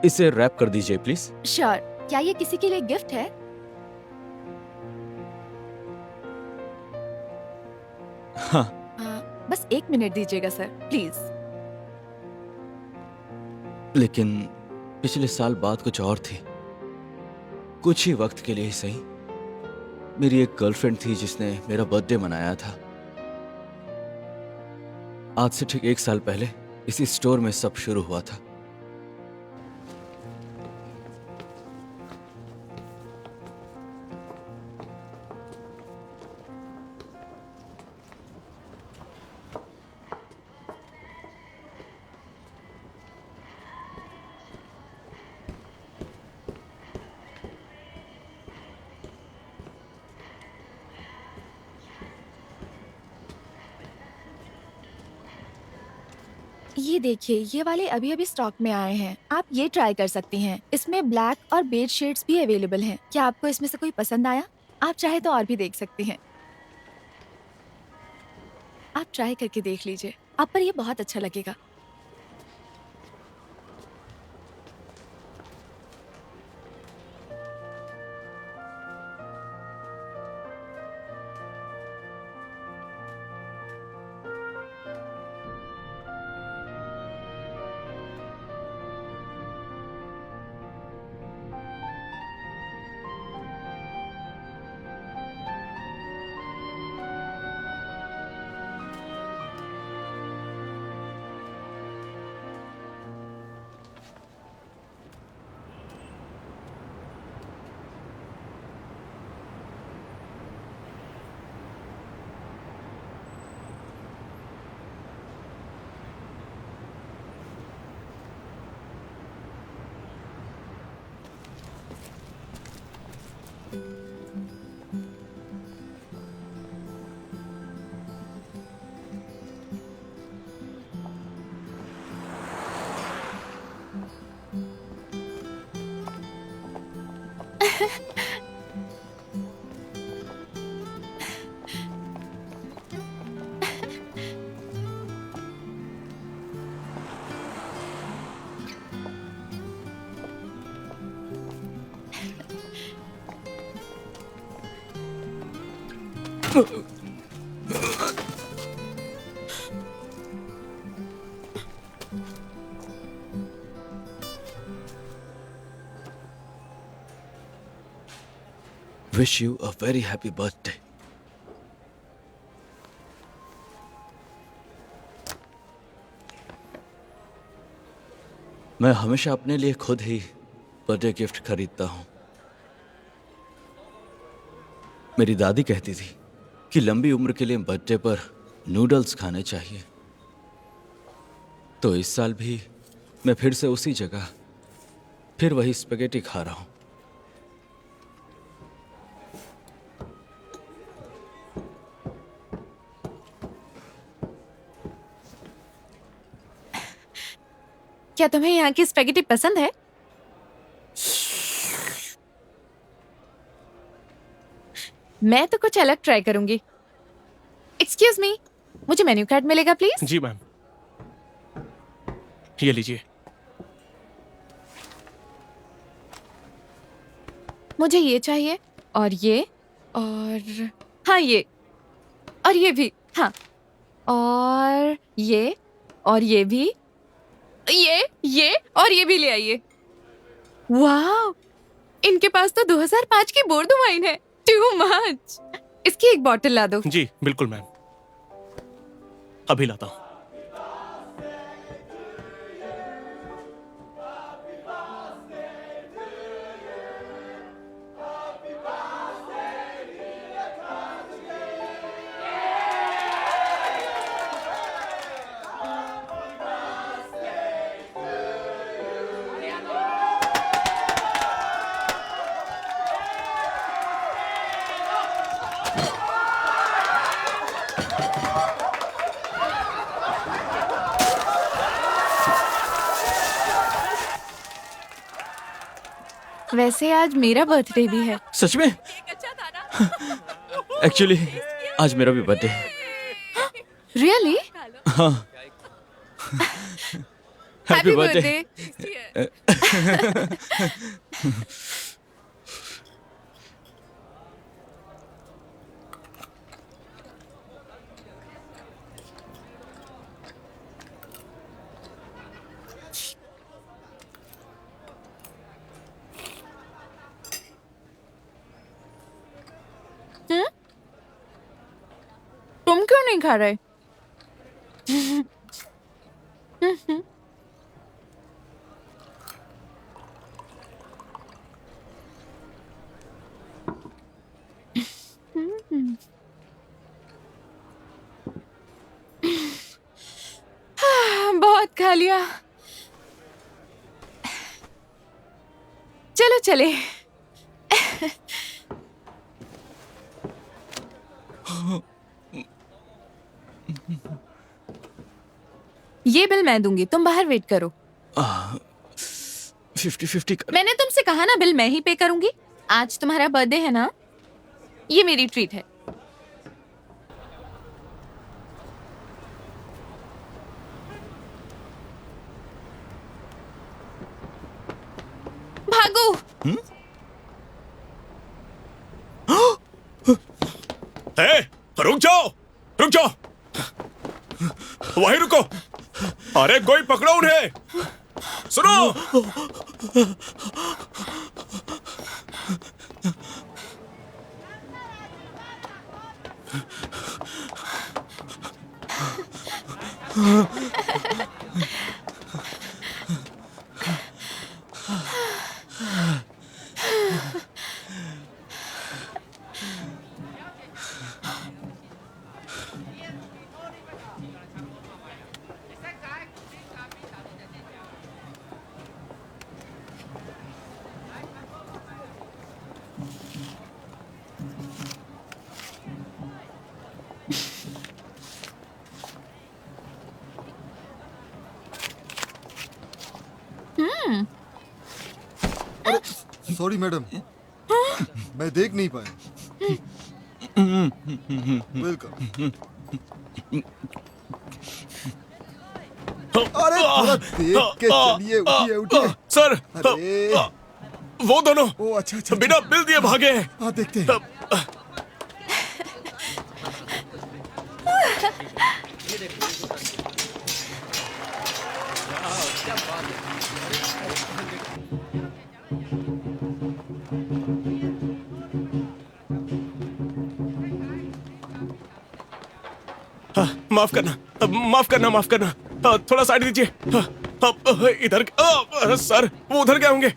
इसे रैप कर दीजिए प्लीज। श्योर। क्या ये किसी के लिए गिफ्ट है? हाँ। बस 1 मिनट दीजिएगा सर, प्लीज। लेकिन पिछले साल बात कुछ और थी। कुछ ही वक्त के लिए ही सही। मेरी एक गर्लफ्रेंड थी जिसने मेरा बर्थडे मनाया था। आज से ठीक 1 साल पहले इसी स्टोर में सब शुरू हुआ था। ये देखिए, ये वाले अभी अभी स्टॉक में आए हैं। आप ये ट्राई कर सकती हैं। इसमें ब्लैक और बेज शेड्स भी अवेलेबल हैं। क्या आपको इसमें से कोई पसंद आया? आप चाहे तो और भी देख सकती हैं। आप ट्राई करके देख लीजिए, आप पर ये बहुत अच्छा लगेगा। Wish you a very happy birthday. मैं हमेशा अपने लिए खुद ही बर्थडे गिफ्ट खरीदता हूं। मेरी दादी कहती थी कि लंबी उम्र के लिए बर्थडे पर नूडल्स खाने चाहिए। तो इस साल भी मैं फिर से उसी जगह फिर वही स्पेगेटी खा रहा हूं। क्या तुम्हें यहाँ की स्पेगेटी पसंद है? मैं तो कुछ अलग ट्राई करूंगी। एक्सक्यूज मी, मुझे मेन्यू कार्ड मिलेगा प्लीज? जी मैम, ये लीजिए। मुझे ये चाहिए और ये और हाँ ये और ये भी, हाँ और ये भी, ये और ये भी ले आइए। वाह, इनके पास तो 2005 की बोर्डो वाइन है। Too much. इसकी एक बॉटल ला दो। जी बिल्कुल मैम, अभी लाता हूँ। वैसे आज मेरा बर्थडे भी है। सच में? एक्चुअली आज मेरा भी बर्थडे है। रियली? हाँ। Happy birthday. बर्थडे। तुम क्यों नहीं खा रहे? बहुत खा लिया। चलो चले। ये बिल मैं दूंगी, तुम बाहर वेट करो। 50-50 कर। मैंने तुमसे कहा ना बिल मैं ही पे करूंगी। आज तुम्हारा बर्थडे है ना, ये मेरी ट्रीट है। भागो। ए, रुक जाओ, रुक जाओ, वहीं रुको। अरे कोई पकड़ो उन्हें। सुनो, सॉरी मैडम, मैं देख नहीं पाया। वेलकम। अरे थोड़ा देख के चलिए, उठिए उठिए। सर, अरे वो दोनों ओ अच्छा अच्छा बिना बिल दिए भागे हैं। हाँ देखते हैं। माफ करना, माफ करना, माफ करना। थोड़ा साइड दीजिए। इधर सर, वो उधर क्या होंगे?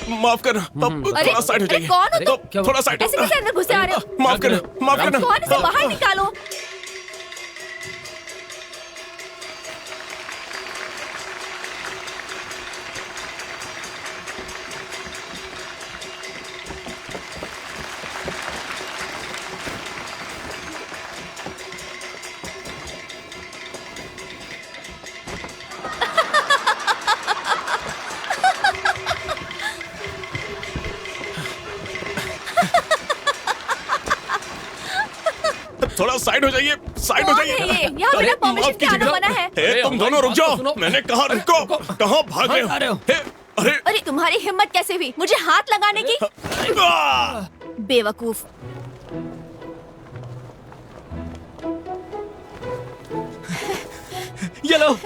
माफ करना, थोड़ा साइड हो जाइए। कौन हो तुम? थोड़ा साइड। ऐसे कैसे अंदर घुसे आ रहे हो? माफ करना, माफ करना। कौन, इसे बाहर निकालो। थोड़ा साइड हो जाइए, साइड हो कौन है जाइए। ये? यहाँ बिना परमिशन माफ के आना कीजिएगा। मना है। ए, तुम दोनों रुक जाओ। मैंने कहा रुको। कहाँ भाग रहे हो? ए, अरे अरे तुम्हारी हिम्मत कैसे हुई मुझे हाथ लगाने की? बेवकूफ। ये लो।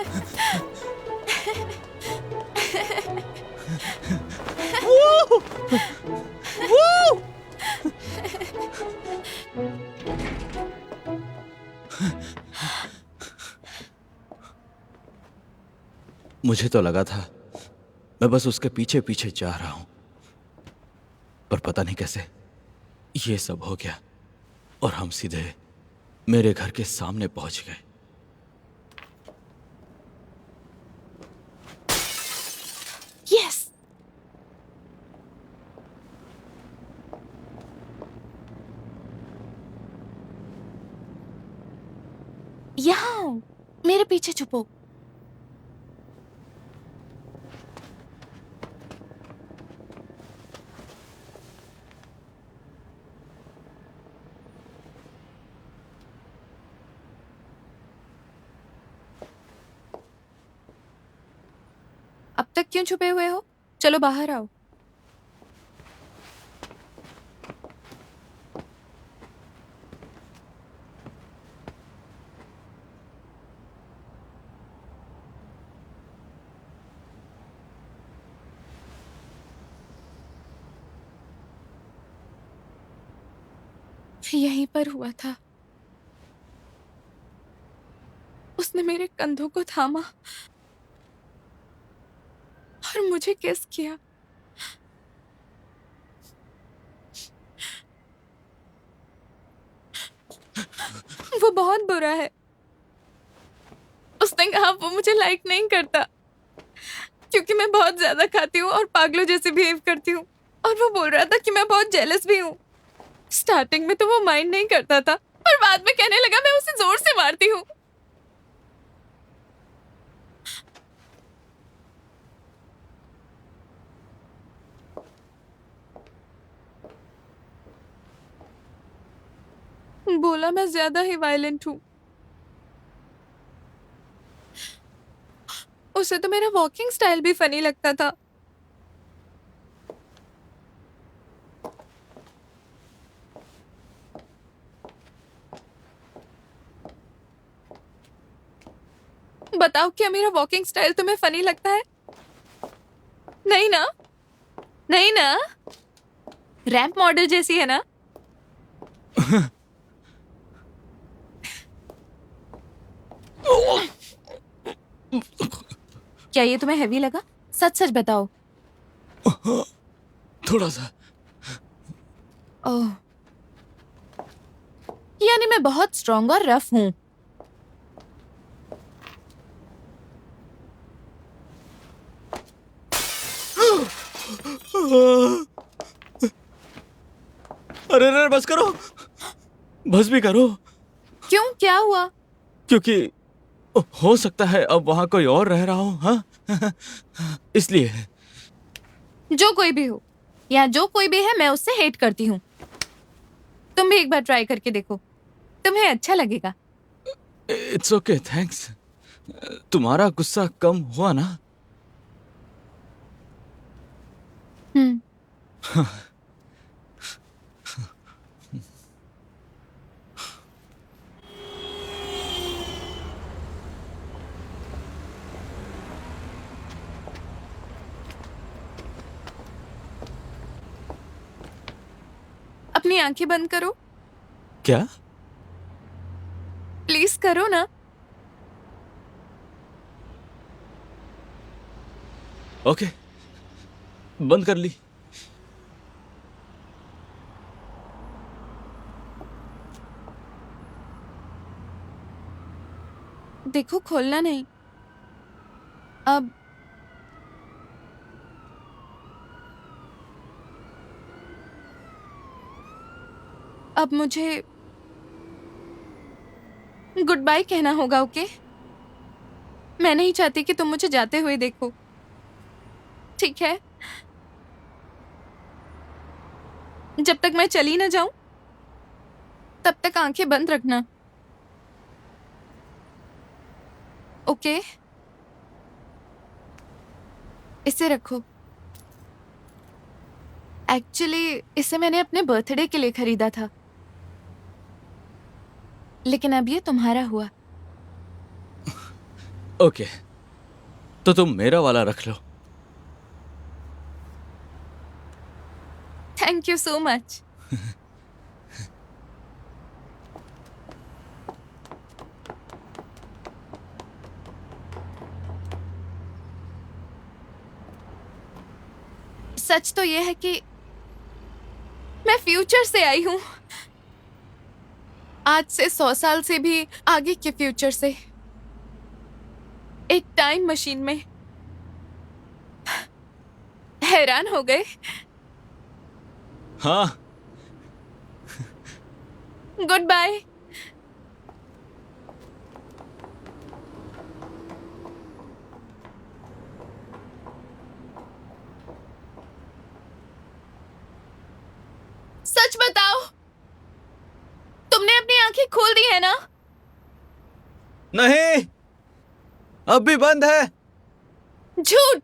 मुझे तो लगा था मैं बस उसके पीछे पीछे जा रहा हूं, पर पता नहीं कैसे ये सब हो गया और हम सीधे मेरे घर के सामने पहुंच गए। यस। यहाँ आओ, मेरे पीछे छुपो। अब तक क्यों छुपे हुए हो? चलो बाहर आओ। यहीं पर हुआ था। उसने मेरे कंधों को थामा और मुझे किस किया। वो बहुत बुरा है। उसने कहा वो मुझे लाइक नहीं करता क्योंकि मैं बहुत ज्यादा खाती हूँ और पागलों जैसे बिहेव करती हूँ। और वो बोल रहा था कि मैं बहुत जेलस भी हूँ। स्टार्टिंग में तो वो माइंड नहीं करता था, पर बाद में कहने लगा मैं उसे जोर से मारती हूँ। बोला मैं ज्यादा ही वायलेंट हूँ। उसे तो मेरा वॉकिंग स्टाइल भी फनी लगता था। बताओ क्या मेरा वॉकिंग स्टाइल तुम्हें फनी लगता है? नहीं ना? नहीं ना? रैंप मॉडल जैसी है ना? क्या ये तुम्हें हैवी लगा? सच सच बताओ। थोड़ा सा। ओह, यानी मैं बहुत स्ट्रॉन्ग और रफ हूँ। अरे अरे बस करो, बस भी करो। क्यों, क्या हुआ? क्योंकि हो सकता है अब वहां कोई और रह रहा हो। हाँ इसलिए। जो कोई भी हो या जो कोई भी है, मैं उससे हेट करती हूँ। तुम भी एक बार ट्राई करके देखो, तुम्हें अच्छा लगेगा। It's okay, thanks. तुम्हारा गुस्सा कम हुआ ना? हम्म। अपनी आंखें बंद करो। क्या? प्लीज करो ना। ओके, बंद कर ली। देखो, खोलना नहीं। अब मुझे गुड बाय कहना होगा, ओके? मैं नहीं चाहती कि तुम मुझे जाते हुए देखो, ठीक है? जब तक मैं चली ना जाऊं तब तक आंखें बंद रखना, ओके? इसे रखो। एक्चुअली इसे मैंने अपने बर्थडे के लिए खरीदा था, लेकिन अब ये तुम्हारा हुआ। ओके, तो तुम मेरा वाला रख लो। Thank you so much. सच तो यह है कि मैं फ्यूचर से आई हूं, आज से 100 साल से भी आगे के फ्यूचर से, एक टाइम मशीन में। हैरान हो गए? हाँ। Goodbye. नहीं, अब भी बंद है। झूठ।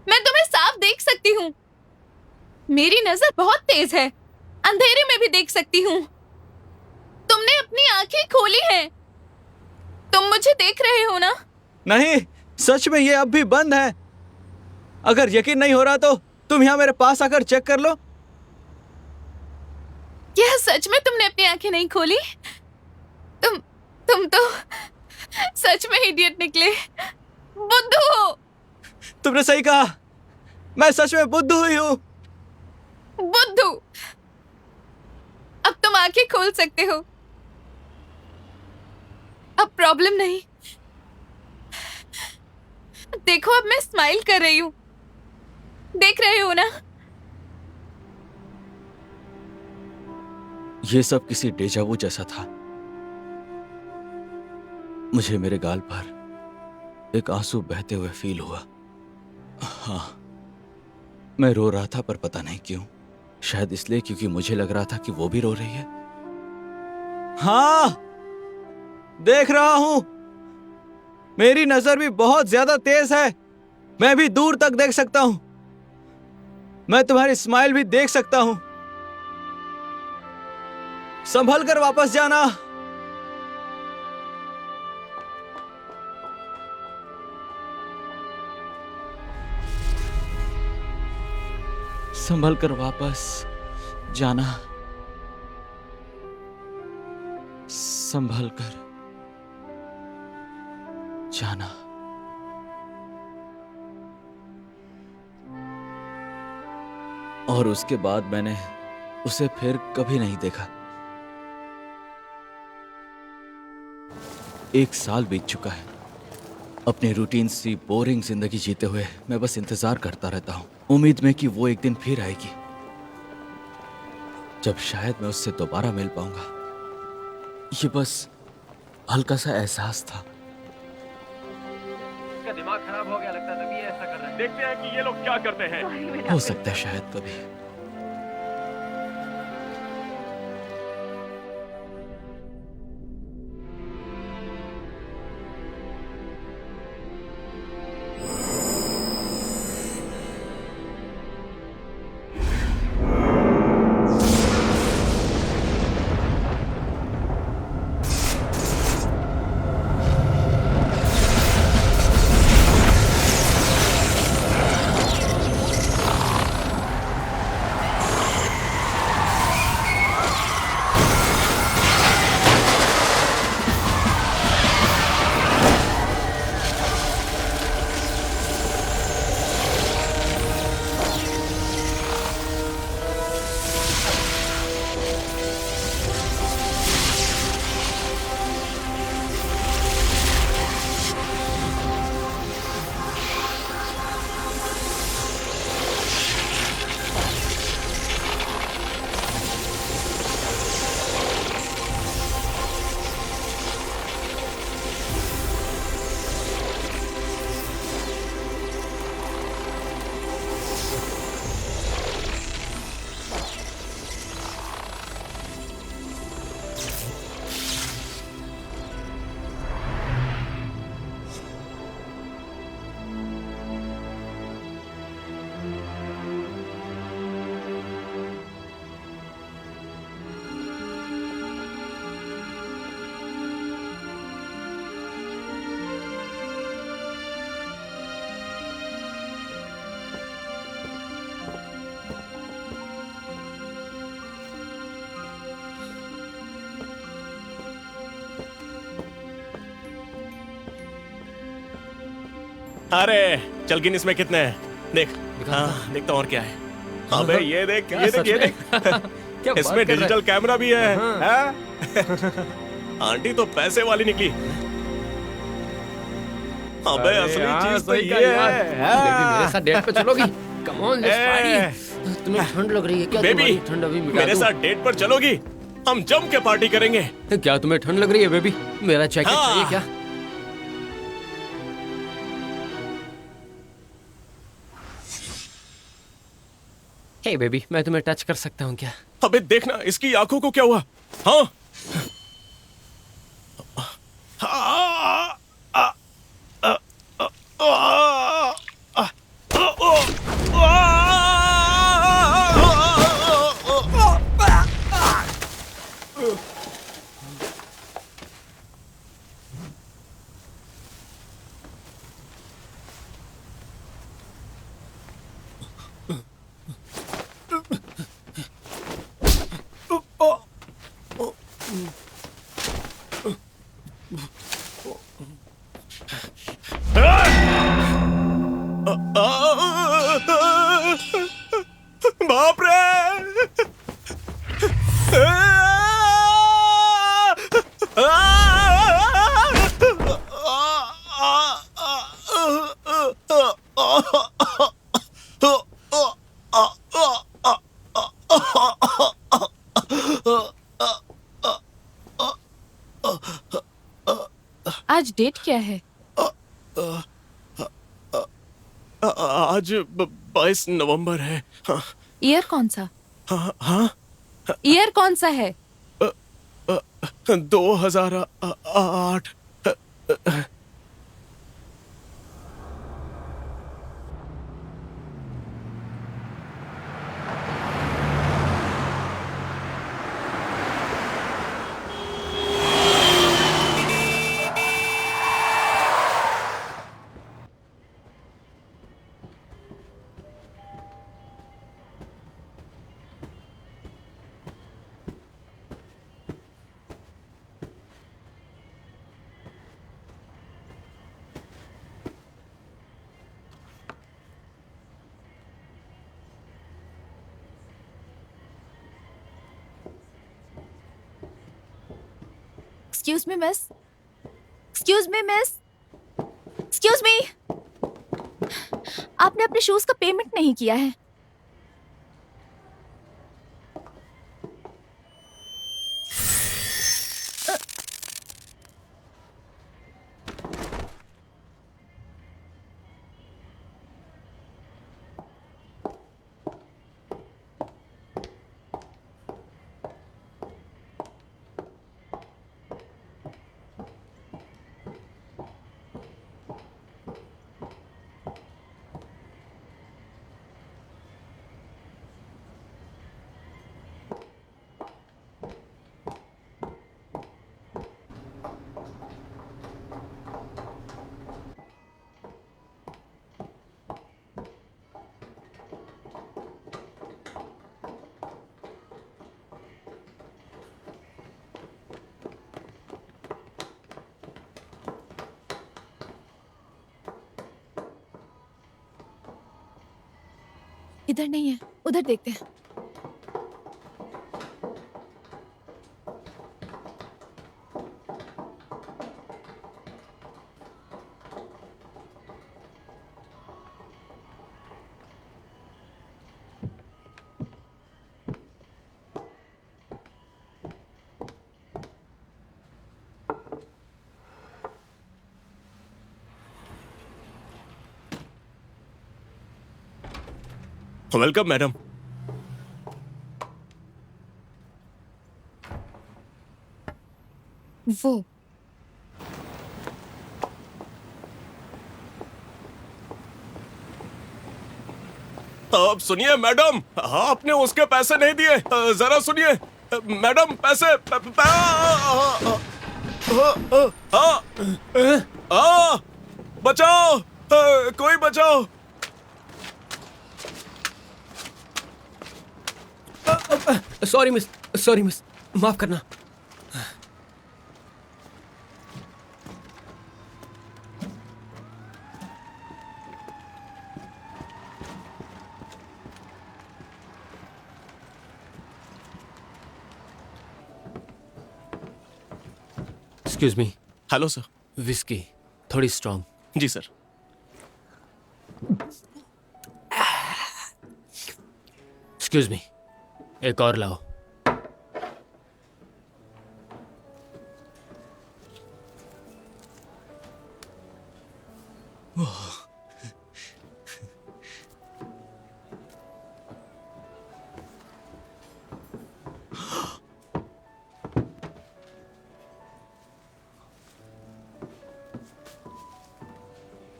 मैं तुम्हें साफ देख सकती हूँ। मेरी नजर बहुत तेज है, अंधेरे में भी देख सकती हूँ। तुमने अपनी आंखें खोली हैं। तुम मुझे देख रहे हो ना? नहीं, सच में ये अब भी बंद है। अगर यकीन नहीं हो रहा तो तुम यहाँ मेरे पास आकर चेक कर लो। क्या सच में तुमने अपनी आंखें नहीं खोली? तुम तो सच में इडियट निकले। बुद्धू हो। तुमने सही कहा, मैं सच में बुद्धू ही हूँ। बुद्धू। अब तुम आंखें खोल सकते हो। अब प्रॉब्लम नहीं। देखो, अब मैं स्माइल कर रही हूँ। देख रहे हो ना? ये सब किसी डेजावू जैसा था। मुझे मेरे गाल पर एक आंसू बहते हुए फील हुआ। हाँ, मैं रो रहा था, पर पता नहीं क्यों। शायद इसलिए क्योंकि मुझे लग रहा था कि वो भी रो रही है। हाँ, देख रहा हूं। मेरी नजर भी बहुत ज्यादा तेज है। मैं भी दूर तक देख सकता हूं। मैं तुम्हारी स्माइल भी देख सकता हूं। संभल कर वापस जाना। संभल कर वापस जाना। संभल कर जाना। और उसके बाद मैंने उसे फिर कभी नहीं देखा। 1 साल बीत चुका है। अपनी रूटीन सी बोरिंग जिंदगी जीते हुए मैं बस इंतजार करता रहता हूं, उम्मीद में कि वो एक दिन फिर आएगी, जब शायद मैं उससे दोबारा मिल पाऊंगा। ये बस हल्का सा एहसास था। इसका दिमाग खराब हो गया लगता है, तभी ये ऐसा कर रहा है। देखते हैं कि ये लोग क्या करते हैं। हो सकता है शायद कभी। अरे चल गिन, इसमें कितने हैं देख। हाँ, देखता हूँ और क्या है। अबे ये देख, ये देख, ये देख। क्या बात इसमें कर रहा डिजिटल कैमरा भी है। हाँ। हैं? आंटी तो पैसे वाली निकली। अबे असली चीज तो ये है। बेबी मेरे साथ डेट पे चलोगी? Come on let's party. तुम्हें ठंड लग रही है क्या? बेबी तुम्हारी ठंड अभी मिटा मेरे दूं? साथ डेट पर चलोगी? हम जम के पार्टी करेंगे। क्या तुम्हें ठंड लग रही है बेबी? मेरा जैकेट हाँ। चाहिए क्या? हे बेबी, मैं तुम्हें टच कर सकता हूँ क्या? अबे देखना इसकी आंखों को क्या हुआ। हाँ बाप रे! आज डेट क्या है? आज 22 नवंबर है। हाँ ईयर कौन सा? हाँ, ईयर कौन सा है? 2008। Excuse me miss, excuse me miss, excuse me. आपने अपने शूज का पेमेंट नहीं किया है। इधर नहीं है, उधर देखते हैं। Welcome madam. वो अब सुनिए मैडम, आपने उसके पैसे नहीं दिए। जरा सुनिए मैडम, पैसे बचाओ, कोई बचाओ। सॉरी मिस, माफ करना। Excuse me, hello sir. Whisky थोड़ी स्ट्रॉन्ग। जी सर। एक्सक्यूज मी, एक और लाओ।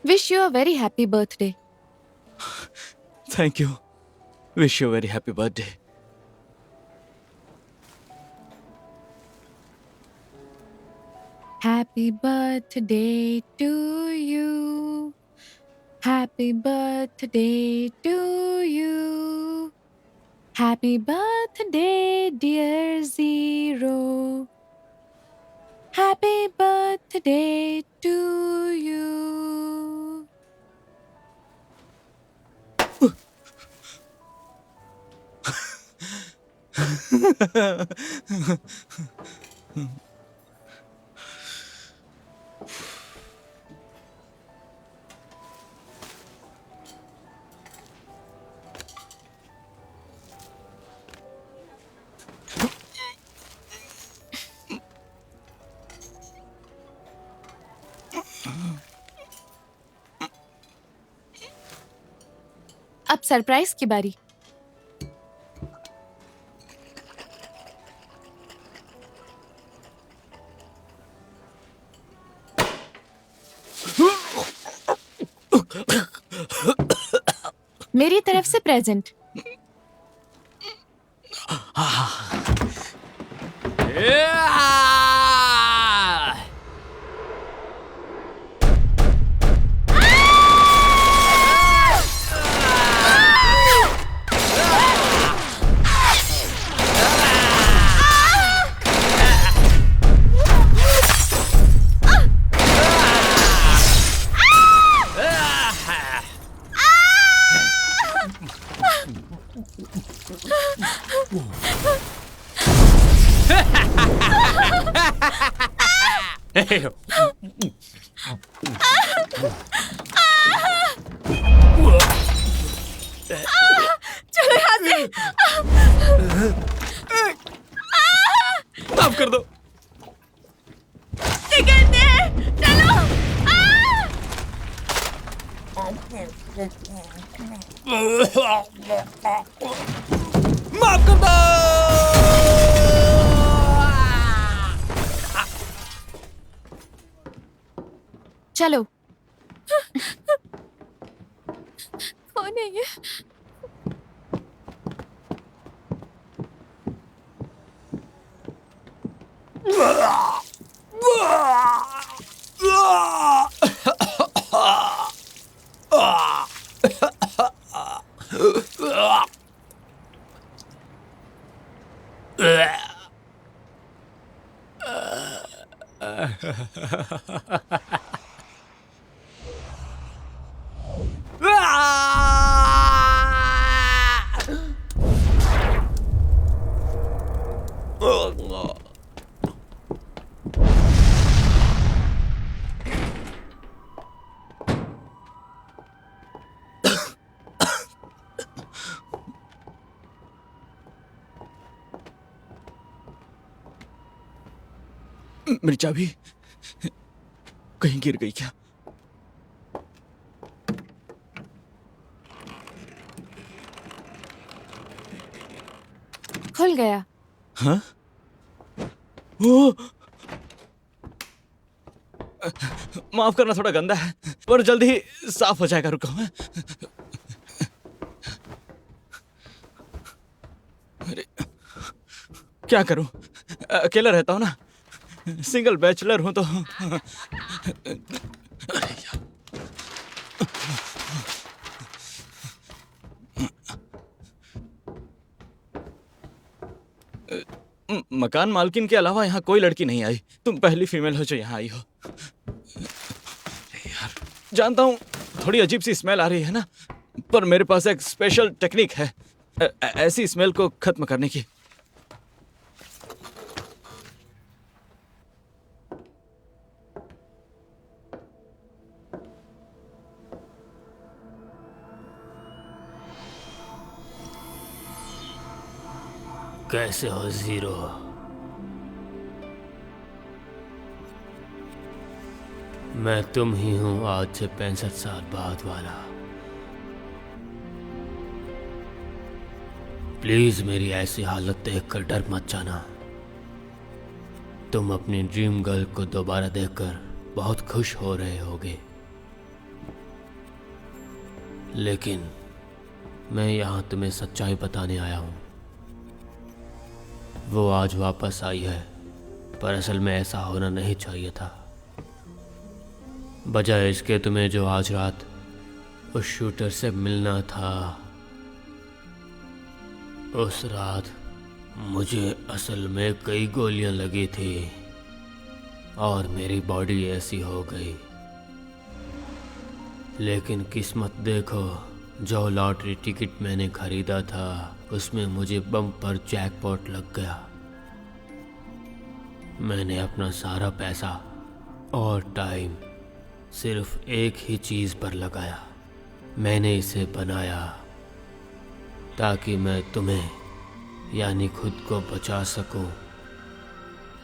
Wish you a very happy birthday. Thank you. Wish you very happy birthday. Happy birthday to you. Happy birthday to you. Happy birthday, dear Zero. Happy birthday. Birthday to you. अब surprise की बारी। मेरी तरफ से present. चलो यहाँ से। माफ कर दो। टिकट दे, चलो। माफ कर दो। चलो। कौन है ये? मेरी चाबी कहीं गिर गई क्या? खुल गया। हाँ? ओ! माफ करना, थोड़ा गंदा है पर जल्दी ही साफ हो जाएगा। रुको। अरे क्या करूं, अकेला रहता हूं ना, सिंगल बैचलर हूं तो। अरे यार, मकान मालकिन के अलावा यहाँ कोई लड़की नहीं आई। तुम पहली फीमेल हो जो यहाँ आई हो। यार जानता हूँ थोड़ी अजीब सी स्मेल आ रही है ना, पर मेरे पास एक स्पेशल टेक्निक है ऐसी स्मेल को खत्म करने की। कैसे हो जीरो? मैं तुम ही हूं आज से 65 साल बाद वाला। प्लीज मेरी ऐसी हालत देखकर डर मत जाना। तुम अपनी ड्रीम गर्ल को दोबारा देखकर बहुत खुश हो रहे होगे, लेकिन मैं यहां तुम्हें सच्चाई बताने आया हूं। वो आज वापस आई है, पर असल में ऐसा होना नहीं चाहिए था। बजाय इसके तुम्हें जो आज रात उस शूटर से मिलना था, उस रात मुझे असल में कई गोलियां लगी थी। और मेरी बॉडी ऐसी हो गई। लेकिन किस्मत देखो, जो लॉटरी टिकट मैंने खरीदा था उसमें मुझे बम्पर जैकपॉट लग गया। मैंने अपना सारा पैसा और टाइम सिर्फ एक ही चीज़ पर लगाया। मैंने इसे बनाया ताकि मैं तुम्हें यानी खुद को बचा सकूं,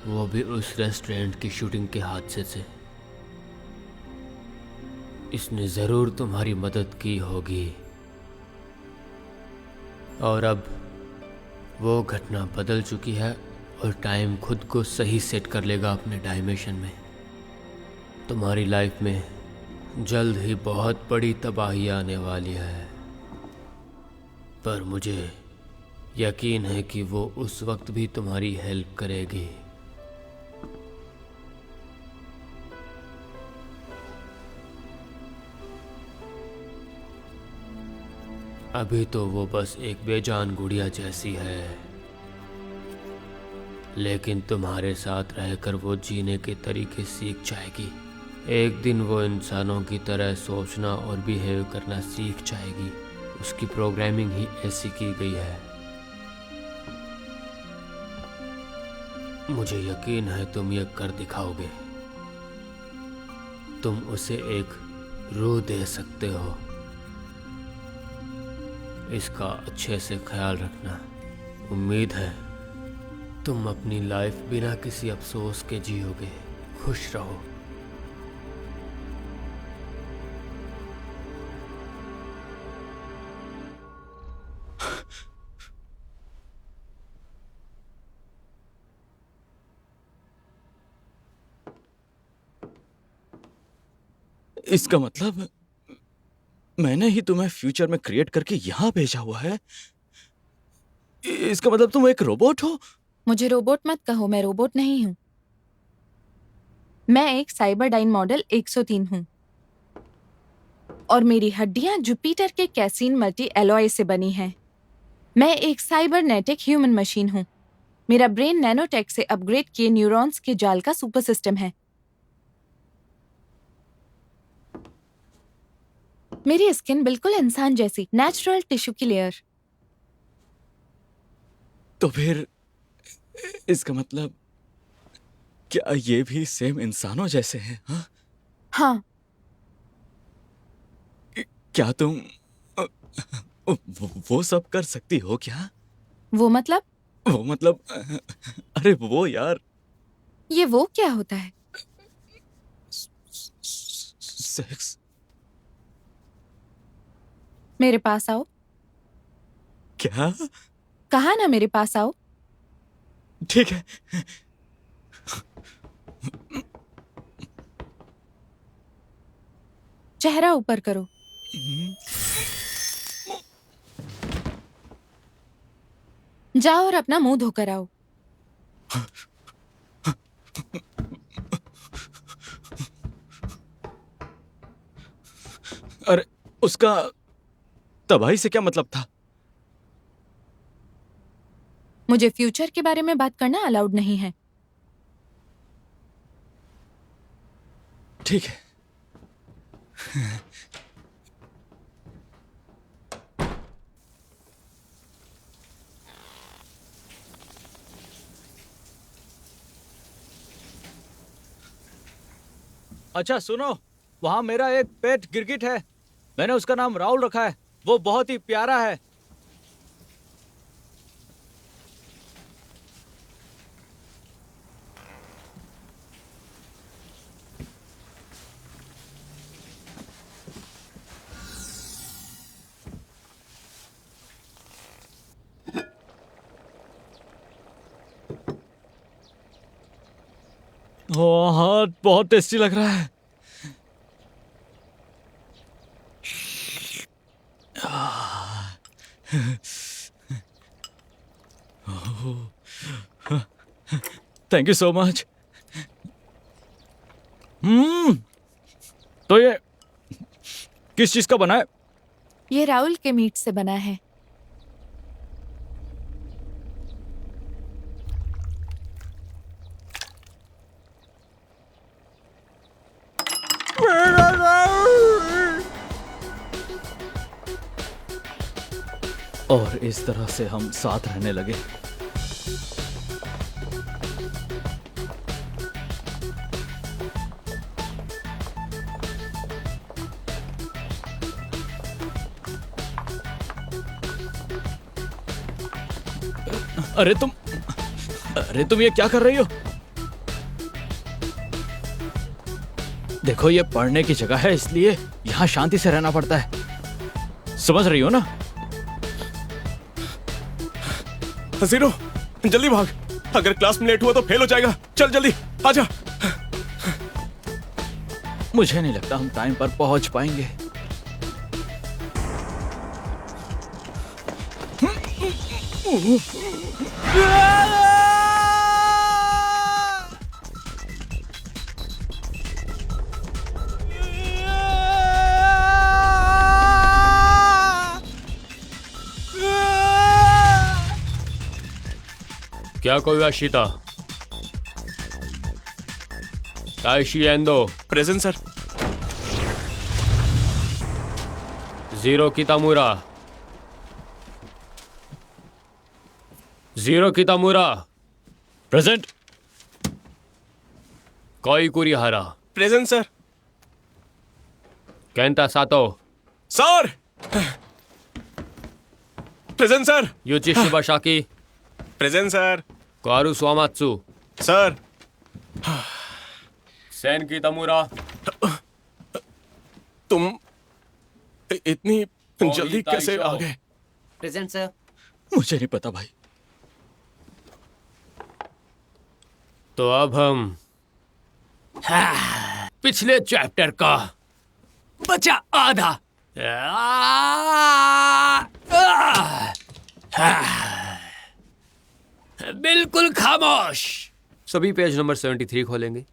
वो भी उस रेस्टोरेंट की शूटिंग के हादसे से। इसने ज़रूर तुम्हारी मदद की होगी और अब वो घटना बदल चुकी है और टाइम खुद को सही सेट कर लेगा अपने डायमेंशन में। तुम्हारी लाइफ में जल्द ही बहुत बड़ी तबाही आने वाली है, पर मुझे यकीन है कि वो उस वक्त भी तुम्हारी हेल्प करेगी। अभी तो वो बस एक बेजान गुड़िया जैसी है, लेकिन तुम्हारे साथ रहकर वो जीने के तरीके सीख जाएगी। एक दिन वो इंसानों की तरह सोचना और बिहेव करना सीख जाएगी। उसकी प्रोग्रामिंग ही ऐसी की गई है। मुझे यकीन है तुम ये कर दिखाओगे। तुम उसे एक रूह दे सकते हो। इसका अच्छे से ख्याल रखना। उम्मीद है तुम अपनी लाइफ बिना किसी अफसोस के जियोगे। खुश रहो। इसका मतलब मैंने ही तुम्हें फ्यूचर में क्रिएट करके यहां भेजा हुआ है। इसका मतलब तुम एक रोबोट हो? मुझे रोबोट मत कहो, मैं रोबोट नहीं हूँ। मैं एक साइबरडाइन मॉडल 103 हूँ और मेरी हड्डियां जुपिटर के कैसीन मल्टी एलॉय से बनी हैं। मैं एक साइबरनेटिक ह्यूमन मशीन हूँ। मेरा ब्रेन नैनोटेक से अपग्रेड किए न्यूरॉन्स के जाल का सुपर सिस्टम है। मेरी स्किन बिल्कुल इंसान जैसी, नेचुरल टिश्यू की लेयर। तो फिर इसका मतलब क्या ये भी सेम इंसानों जैसे हैं? हाँ? हाँ, क्या तुम वो सब कर सकती हो क्या? वो मतलब? वो मतलब अरे वो यार, ये वो क्या होता है? सेक्स। मेरे पास आओ। क्या? कहा ना मेरे पास आओ। ठीक है। चेहरा ऊपर करो। जाओ और अपना मुंह धोकर आओ। अरे उसका तबाही से क्या मतलब था? मुझे फ्यूचर के बारे में बात करना अलाउड नहीं है। ठीक है। अच्छा सुनो, वहां मेरा एक पेट गिरगिट है। मैंने उसका नाम राहुल रखा है। वो बहुत ही प्यारा है। ओ हाँ, बहुत टेस्टी लग रहा है। Thank you so much. तो ये किस चीज का बना है? ये राहुल के मीट से बना है। और इस तरह से हम साथ रहने लगे। अरे तुम ये क्या कर रही हो? देखो, ये पढ़ने की जगह है, इसलिए यहाँ शांति से रहना पड़ता है। समझ रही हो ना? जीरो, जल्दी भाग। अगर क्लास में लेट हुआ तो फेल हो जाएगा। चल जल्दी आजा। मुझे नहीं लगता हम टाइम पर पहुंच पाएंगे। क्या कोई Ashita? Taishi Endo present sir. Jiro Kitamura. Jiro Kitamura. Present. Koi Kurihara. Present sir. Kenta Sato. Sir. Present sir. Yuichi Shibasaki. Present sir. Karu Swamatsu. Sir. Sen Kitamura. तुम इतनी जल्दी कैसे आ गए? Present sir. मुझे नहीं पता भाई। तो अब हम पिछले चैप्टर का बचा आधा। बिल्कुल खामोश। सभी पेज नंबर 73 खोलेंगे।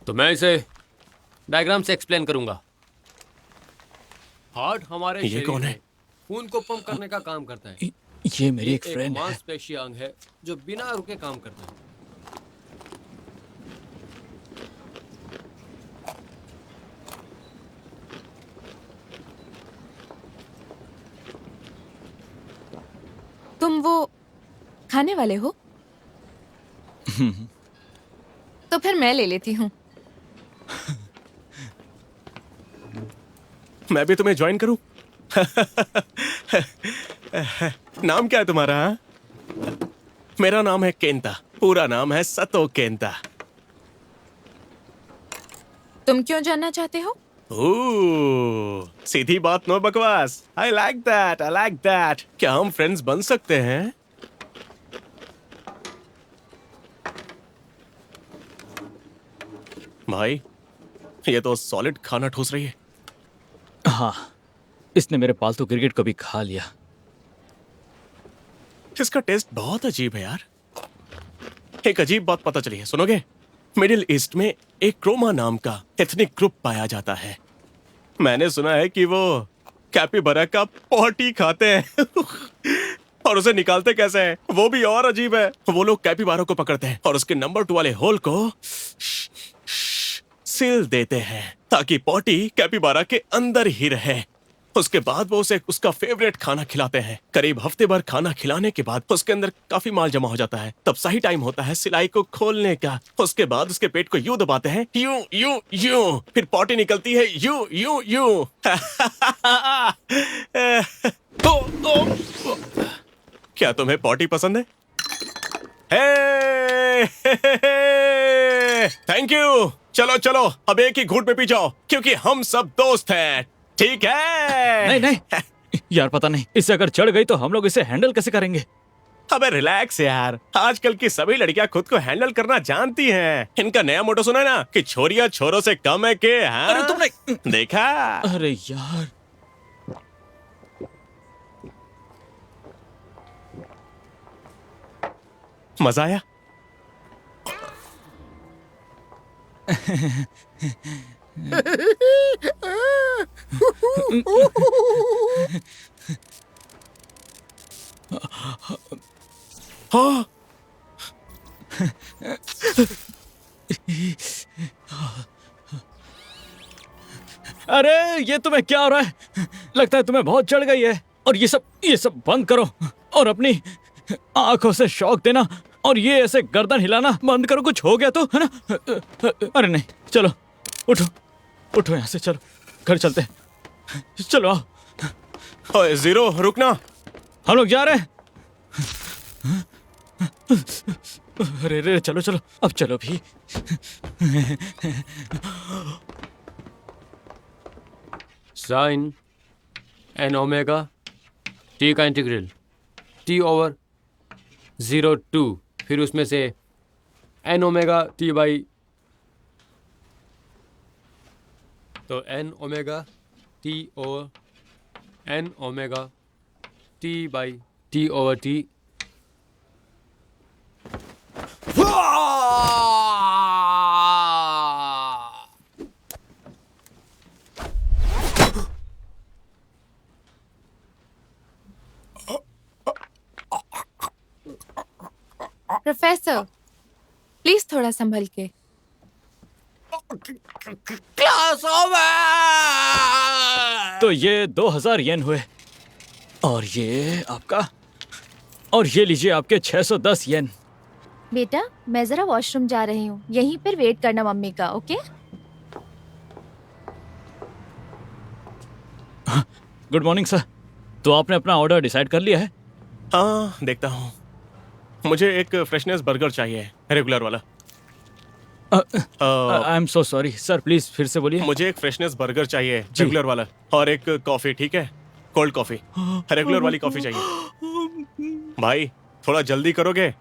तो मैं इसे डायग्राम से एक्सप्लेन करूंगा। हार्ट हमारे ये शरीर कौन है? में खून को पंप करने का काम करता है। ये मेरी एक फ्रेंड है। मांसपेशीय अंग है जो बिना रुके काम करता है। तुम वो खाने वाले हो? तो फिर मैं ले लेती हूँ। मैं भी तुम्हें ज्वाइन करूं? नाम क्या है तुम्हारा? हाँ? मेरा नाम है केंता। पूरा नाम है सतो केंता। तुम क्यों जानना चाहते हो? ओह, सीधी बात, नो बकवास। I like that, I like that. क्या हम फ्रेंड्स बन सकते हैं? भाई, ये तो सॉलिड खाना ठूस रही है। हाँ, इसने मेरे पालतू क्रिकेट को भी खा लिया। इसका टेस्ट बहुत अजीब है यार। एक अजीब बात पता चली है, सुनोगे? मिडिल ईस्ट में एक क्रोमा नाम का एथनिक ग्रुप पाया जाता है। मैंने सुना है कि वो कैपिबरा का पॉटी खाते हैं। और उसे निकालते कैसे हैं वो भी और अजीब है। वो लोग कैपिबारा को पकड़ते हैं और उसके नंबर 2 वाले होल को सील देते हैं ताकि पॉटी कैपिबारा के अंदर ही रहे। उसके बाद वो उसे उसका फेवरेट खाना खिलाते हैं। करीब हफ्ते भर खाना खिलाने के बाद उसके अंदर काफी माल जमा हो जाता है। तब सही टाइम होता है सिलाई को खोलने का। उसके बाद उसके पेट को यूं दबाते हैं, यूं यूं यूं, फिर पॉटी निकलती है यूं यूं यूं। क्या तुम्हें पॉटी पसंद है? Thank you. चलो चलो, अब एक ही घूंट में पी जाओ क्योंकि हम सब दोस्त हैं, ठीक है? नहीं नहीं यार, पता नहीं इससे अगर चढ़ गई तो हम लोग इसे हैंडल कैसे करेंगे? अबे रिलैक्स यार, आजकल की सभी लड़कियां खुद को हैंडल करना जानती हैं। इनका नया मोटो सुना है ना कि छोरियां छोरों से कम है के? हाँ? अरे तुमने देखा? अरे यार, मजा आया? हाँ। अरे ये तुम्हें क्या हो रहा है? लगता है तुम्हें बहुत चढ़ गई है। और ये सब बंद करो और अपनी आंखों से शौक देना और ये ऐसे गर्दन हिलाना बंद करो। कुछ हो गया तो, है ना? अरे नहीं, चलो उठो, उठो यहाँ से, चलो घर चलते हैं। चलो आओ, ओए जीरो, रुकना। हम लोग जा रहे हैं। अरे रे, चलो चलो, अब चलो भी। साइन एन ओमेगा टी का इंटीग्रल टी ओवर 0 to, फिर उसमें से एन ओमेगा टी बाई, तो N omega T over N omega T by T over T. Professor please थोड़ा संभल के। Class over. तो ये 2000 येन हुए और ये आपका, और ये लीजिए आपके 610 येन। बेटा मैं जरा वॉशरूम जा रही हूँ, यहीं पर वेट करना मम्मी का, ओके? Good morning sir. तो आपने अपना ऑर्डर डिसाइड कर लिया है? हाँ, देखता हूँ। मुझे एक फ्रेशनेस बर्गर चाहिए, रेगुलर वाला। I am so sorry sir, please फिर से बोलिए। मुझे एक फ्रेशनेस बर्गर चाहिए, रेगुलर वाला, और एक कॉफी, ठीक है? कोल्ड कॉफी, रेगुलर वाली कॉफी चाहिए। भाई थोड़ा जल्दी करोगे?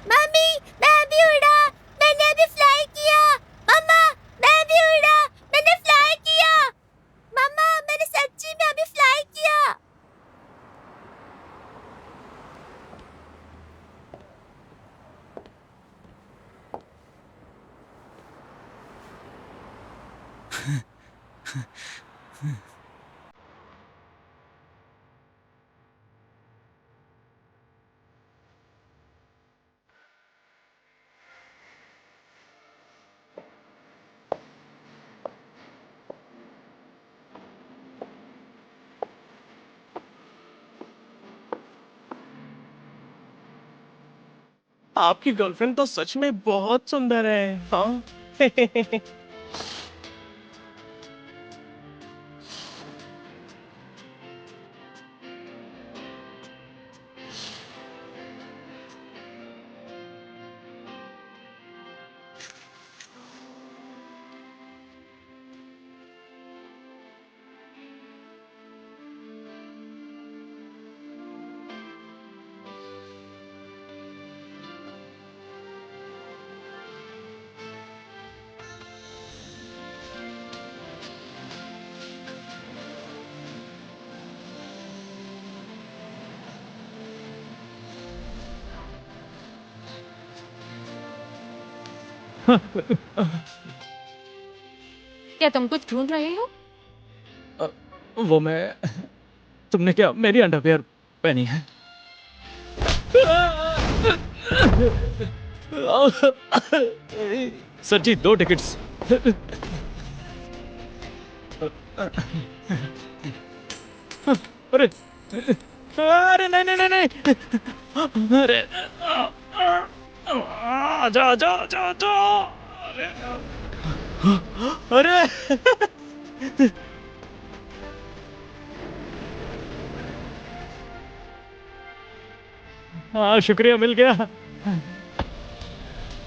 मम्मी मैं अभी उड़ा, मैंने अभी फ्लाई किया। मम्मा मैं अभी उड़ा, मैंने फ्लाई किया। मम्मा मैंने सच्ची में अभी फ्लाई किया। आपकी गर्लफ्रेंड तो सच में बहुत सुंदर है। हाँ। क्या तुम कुछ ढूंढ रहे हो? वो मैं, तुमने क्या मेरी अंडरवेयर पहनी है? सर जी 2 टिकट्स। अरे अरे नहीं नहीं नहीं नहीं, अरे आजा आजा आजा आजा, अरे अरे हाँ शुक्रिया, मिल गया।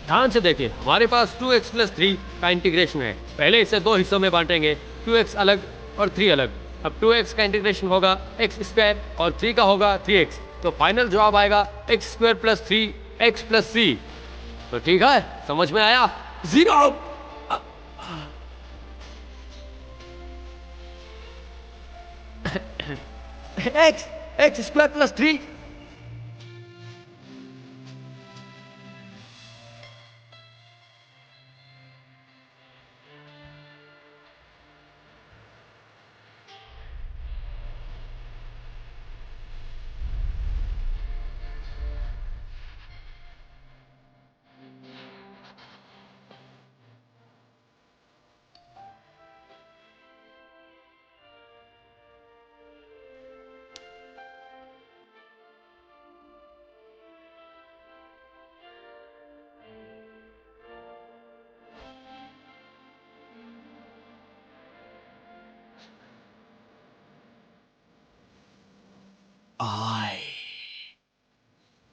ध्यान से देखिए, हमारे पास 2x + 3 का इंटीग्रेशन है। पहले इसे 2 हिस्सों में बांटेंगे, 2x अलग और 3 अलग। अब 2x का इंटीग्रेशन होगा x² और 3 का होगा 3x। तो फाइनल जवाब आएगा x² + 3x + c। तो ठीक है, समझ में आया? जीरो। x² + 3।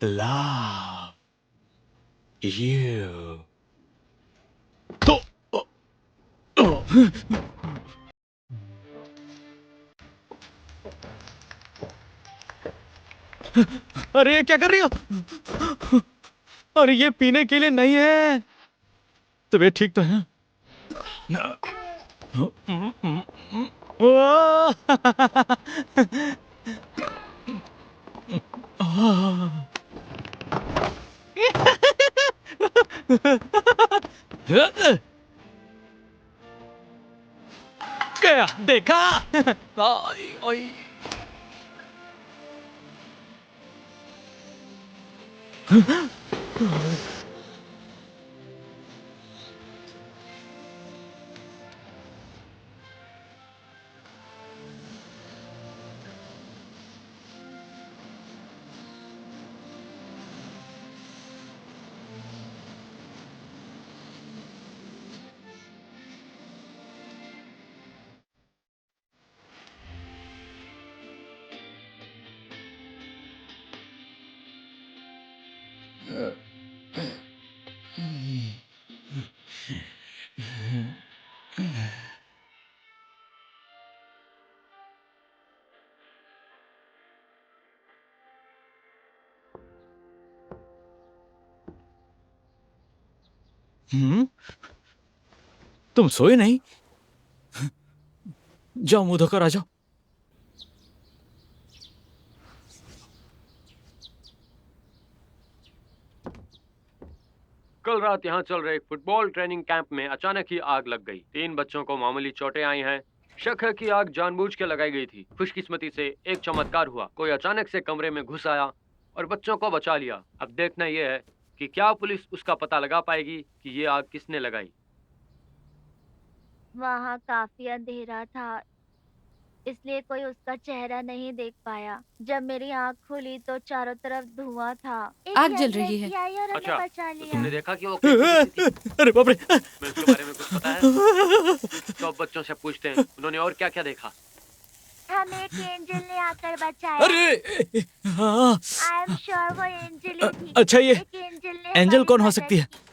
love you. तो अरे ये क्या कर रही हो? अरे ये पीने के लिए नहीं है। तबीयत ठीक तो है? क्या देखा? ओए, ओए। तुम सोए नहीं? जाओ मुंह धोकर आ जाओ। कल रात यहाँ चल रहे एक फुटबॉल ट्रेनिंग कैंप में अचानक ही आग लग गई। 3 बच्चों को मामूली चोटें आई हैं। शक है कि आग जानबूझ के लगाई गई थी। खुशकिस्मती से एक चमत्कार हुआ, कोई अचानक से कमरे में घुस आया और बच्चों को बचा लिया। अब देखना यह है कि क्या पुलिस उसका पता लगा पाएगी कि ये आग किसने लगाई। वहाँ काफी अंधेरा था, इसलिए कोई उसका चेहरा नहीं देख पाया। जब मेरी आँख खुली तो चारों तरफ धुआं था। एक आग जल लड़की रही है। आई और हमें अच्छा, बचा तो लिया। तुमने देखा कि वो कैसी दिखती थी? अरे बाप रे! मैं उसके बारे में कुछ पता है? तो अब बच्चों से पूछते हैं उन्होंने और क्या क्या देखा। हमें एक एंजल ने आकर बचाया। अरे हाँ। आई एम श्योर वो एंजल ही थी। अच्छा ये एक एंजल ने एंजल हमारी कौन हो मदद सकती है? की।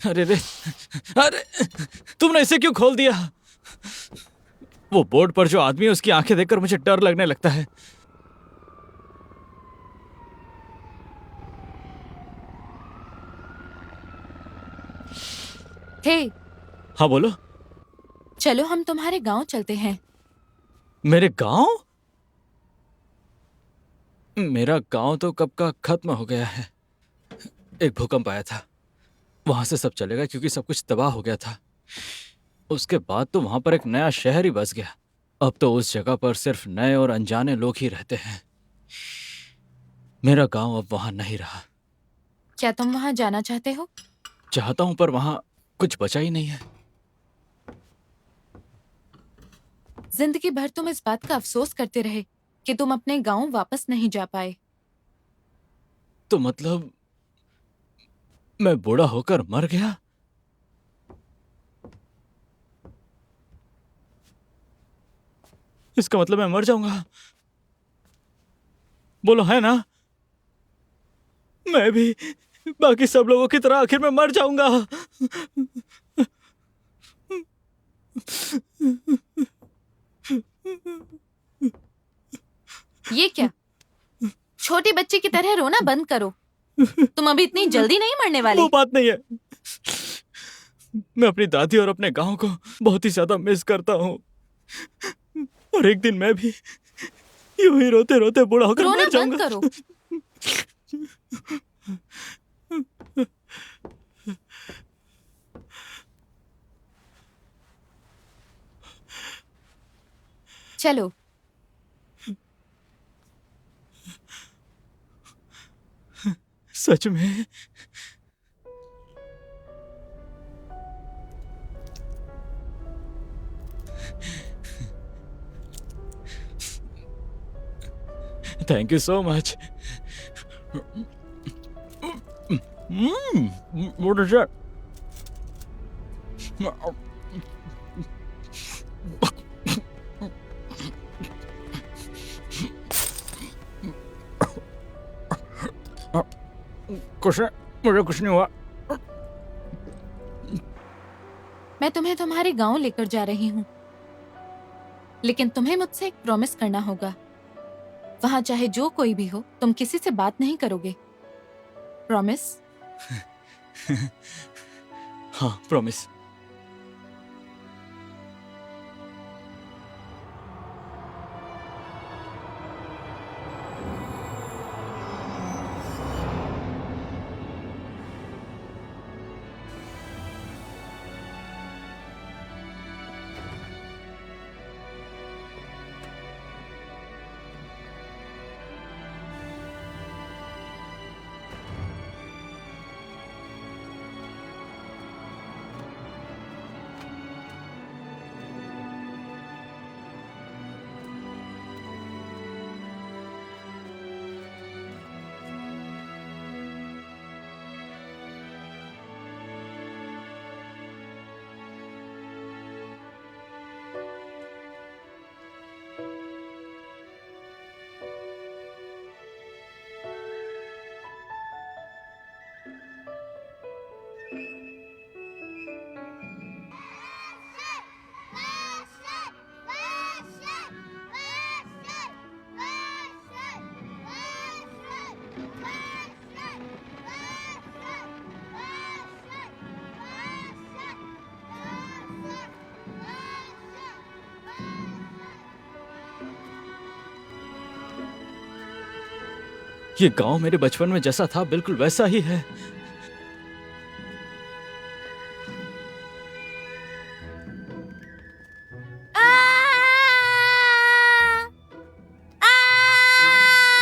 अरे रे, अरे तुमने इसे क्यों खोल दिया? वो बोर्ड पर जो आदमी है उसकी आंखें देखकर मुझे डर लगने लगता है। हे, हाँ बोलो। चलो हम तुम्हारे गांव चलते हैं। मेरे गांव? मेरा गांव तो कब का खत्म हो गया है। एक भूकंप आया था, वहां से सब चलेगा क्योंकि सब कुछ तबाह हो गया था। उसके बाद तो वहां पर एक नया शहर ही बस गया। अब तो उस जगह पर सिर्फ नए और अनजाने लोग ही रहते हैं। मेरा गांव अब वहां नहीं रहा। क्या तुम वहां जाना चाहते हो? चाहता हूं पर वहां कुछ बचा ही नहीं है। जिंदगी भर तुम इस बात का अफसोस करते रहे कि तुम अपने गांव वापस नहीं जा पाए। तो मतलब मैं बूढ़ा होकर मर गया? इसका मतलब मैं मर जाऊंगा? बोलो है ना? मैं भी बाकी सब लोगों की तरह आखिर में मर जाऊंगा। ये क्या? छोटी बच्ची की तरह रोना बंद करो। तुम अभी इतनी जल्दी नहीं मरने वाले। वो बात नहीं है। मैं अपनी दादी और अपने गांव को बहुत ही ज्यादा मिस करता हूँ। और एक दिन मैं भी यूं ही रोते रोते बूढ़ा होकर रोना मर बंद जाऊंगा। करो। चलो। सच में? Thank you so much. What is that? कुछ नहीं, मुझे कुछ नहीं हुआ। मैं तुम्हें तुम्हारे गांव लेकर जा रही हूँ, लेकिन तुम्हें मुझसे एक प्रॉमिस करना होगा। वहां चाहे जो कोई भी हो, तुम किसी से बात नहीं करोगे। प्रॉमिस? हाँ, प्रॉमिस। ये गांव मेरे बचपन में जैसा था बिल्कुल वैसा ही है।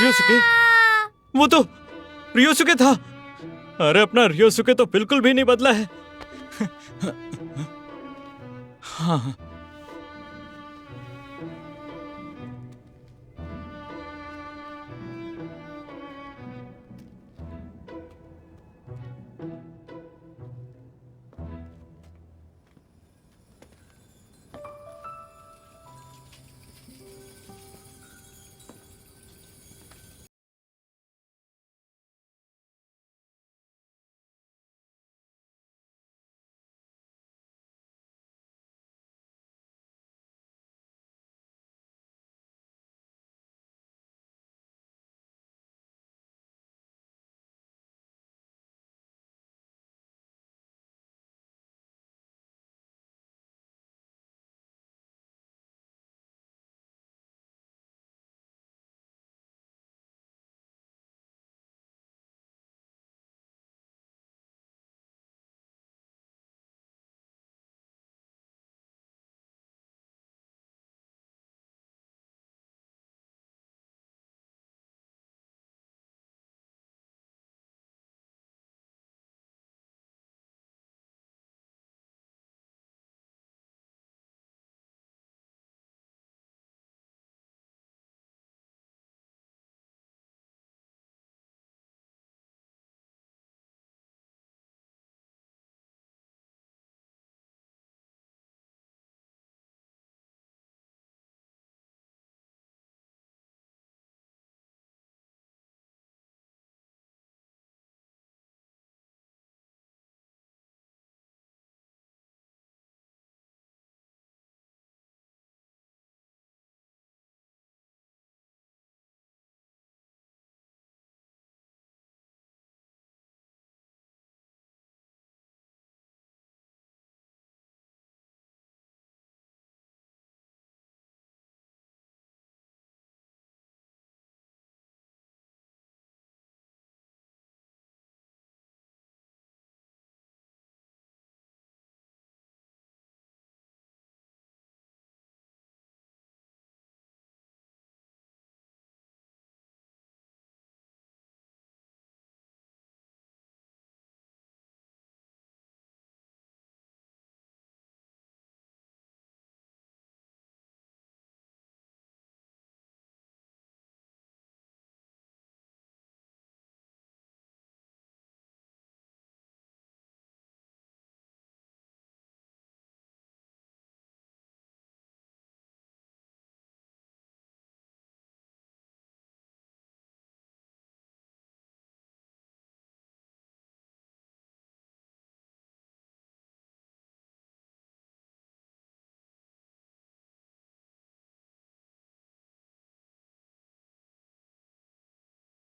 रियोसुके, वो तो रियोसुके था। अरे अपना रियोसुके तो बिल्कुल भी नहीं बदला है। हाँ।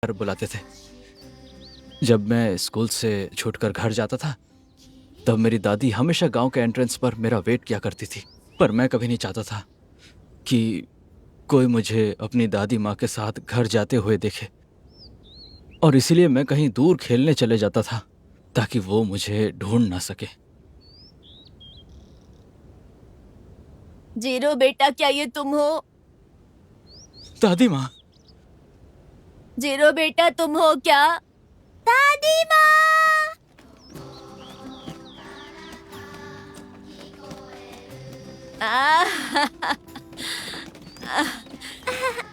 घर बुलाते थे। जब मैं स्कूल से छूटकर घर जाता था तब मेरी दादी हमेशा गांव के एंट्रेंस पर मेरा वेट किया करती थी। पर मैं कभी नहीं चाहता था कि कोई मुझे अपनी दादी माँ के साथ घर जाते हुए देखे, और इसीलिए मैं कहीं दूर खेलने चले जाता था ताकि वो मुझे ढूंढ ना सके। जीरो बेटा, क्या ये तुम हो? दादी माँ, जीरो बेटा, तुम हो क्या? दादी माँ!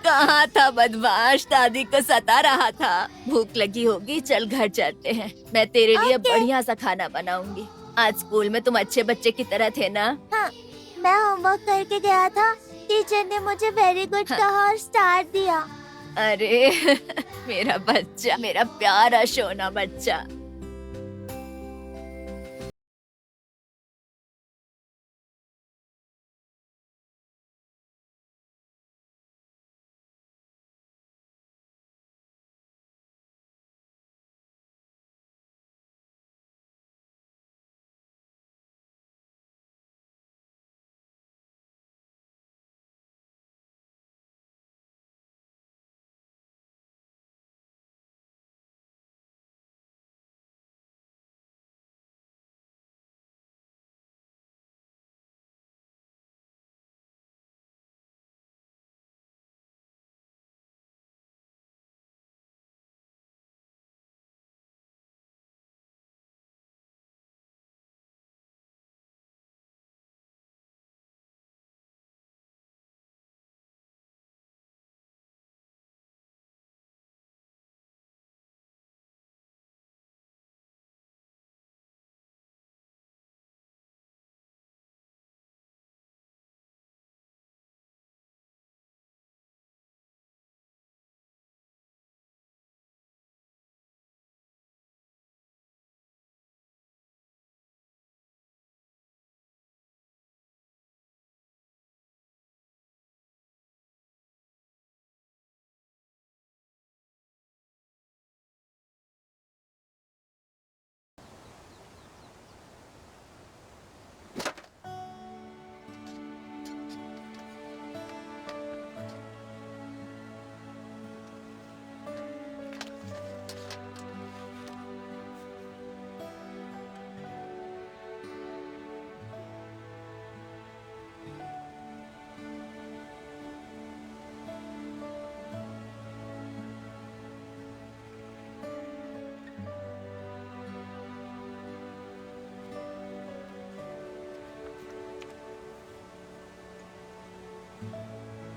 कहाँ था बदमाश? दादी को सता रहा था। भूख लगी होगी, चल घर चलते हैं। मैं तेरे लिए बढ़िया सा खाना बनाऊंगी। आज स्कूल में तुम अच्छे बच्चे की तरह थे ना? हाँ, मैं होमवर्क करके गया था। टीचर ने मुझे वेरी गुड कहा और स्टार दिया। अरे मेरा बच्चा, मेरा प्यारा सोना बच्चा।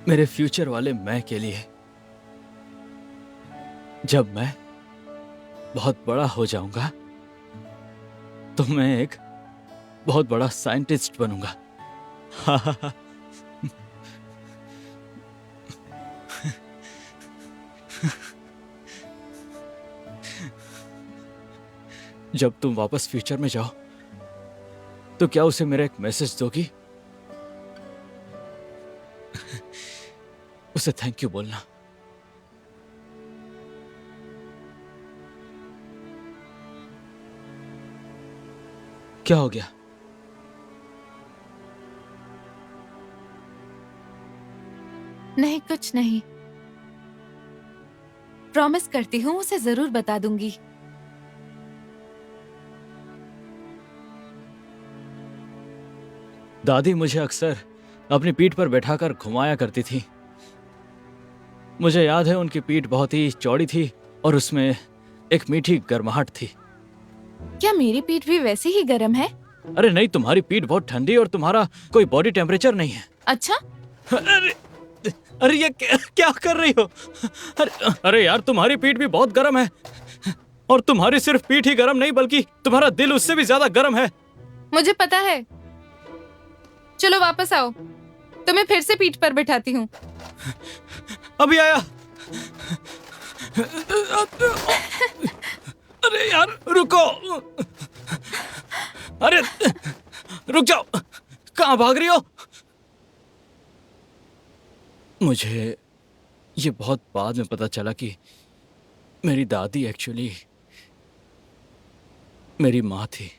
मेरे फ्यूचर वाले मैं के लिए, जब मैं बहुत बड़ा हो जाऊंगा तो मैं एक बहुत बड़ा साइंटिस्ट बनूंगा। जब तुम वापस फ्यूचर में जाओ तो क्या उसे मेरा एक मैसेज दोगी? उसे थैंक यू बोलना। क्या हो गया? नहीं, कुछ नहीं। प्रॉमिस करती हूँ उसे जरूर बता दूंगी। दादी मुझे अक्सर अपनी पीठ पर बैठाकर घुमाया करती थी। मुझे याद है उनकी पीठ बहुत ही चौड़ी थी और उसमें एक मीठी गर्माहट थी। क्या मेरी पीठ भी वैसी ही गर्म है? अरे नहीं, तुम्हारी पीठ बहुत ठंडी और तुम्हारा कोई बॉडी टेम्परेचर नहीं है। अच्छा? अरे ये क्या कर रही हो? अरे यार, तुम्हारी पीठ भी बहुत गर्म है, और तुम्हारी सिर्फ पीठ ही गर्म नहीं बल्कि तुम्हारा दिल उससे भी ज्यादा गर्म है। मुझे पता है। चलो वापस आओ, तुम्हें फिर से पीठ पर बैठाती हूँ। अभी आया। अरे यार रुको, अरे रुक जाओ, कहाँ भाग रही हो? मुझे ये बहुत बाद में पता चला कि मेरी दादी एक्चुअली मेरी माँ थी।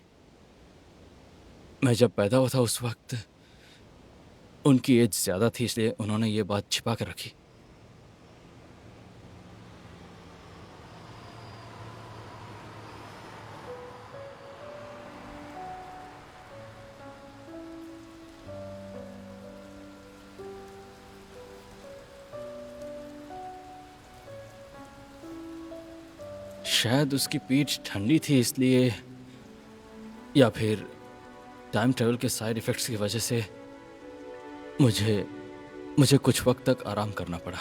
मैं जब पैदा हुआ था उस वक्त उनकी एज ज़्यादा थी, इसलिए उन्होंने ये बात छिपा कर रखी। शायद उसकी पीठ ठंडी थी इसलिए, या फिर टाइम ट्रेवल के साइड इफ़ेक्ट्स की वजह से मुझे कुछ वक्त तक आराम करना पड़ा।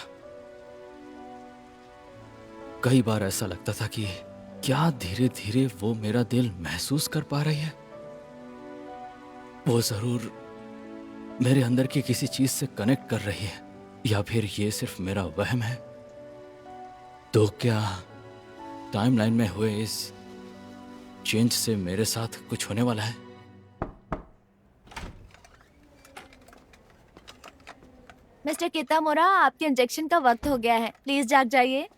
कई बार ऐसा लगता था कि क्या धीरे धीरे वो मेरा दिल महसूस कर पा रही है। वो जरूर मेरे अंदर की किसी चीज से कनेक्ट कर रही है, या फिर ये सिर्फ मेरा वहम है। तो क्या टाइमलाइन में हुए इस चेंज से मेरे साथ कुछ होने वाला है? मिस्टर कितामुरा, आपके इंजेक्शन का वक्त हो गया है, प्लीज जाग जाइए।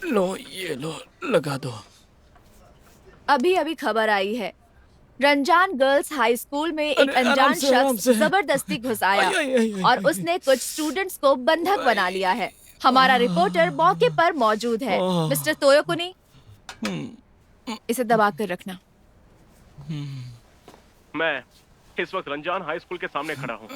लो, ये लो, लगा दो। अभी अभी खबर आई है, रंजान गर्ल्स हाई स्कूल में एक अरे, आराम अनजान से, आराम शख्स से। जबरदस्ती घुस आया आई, आई, आई, आई, और आई। उसने कुछ स्टूडेंट्स को बंधक बना लिया है। हमारा रिपोर्टर मौके पर मौजूद है। मिस्टर तोयोकुनी, इसे दबा कर रखना। मैं इस वक्त रंजान हाई स्कूल के सामने खड़ा हूँ।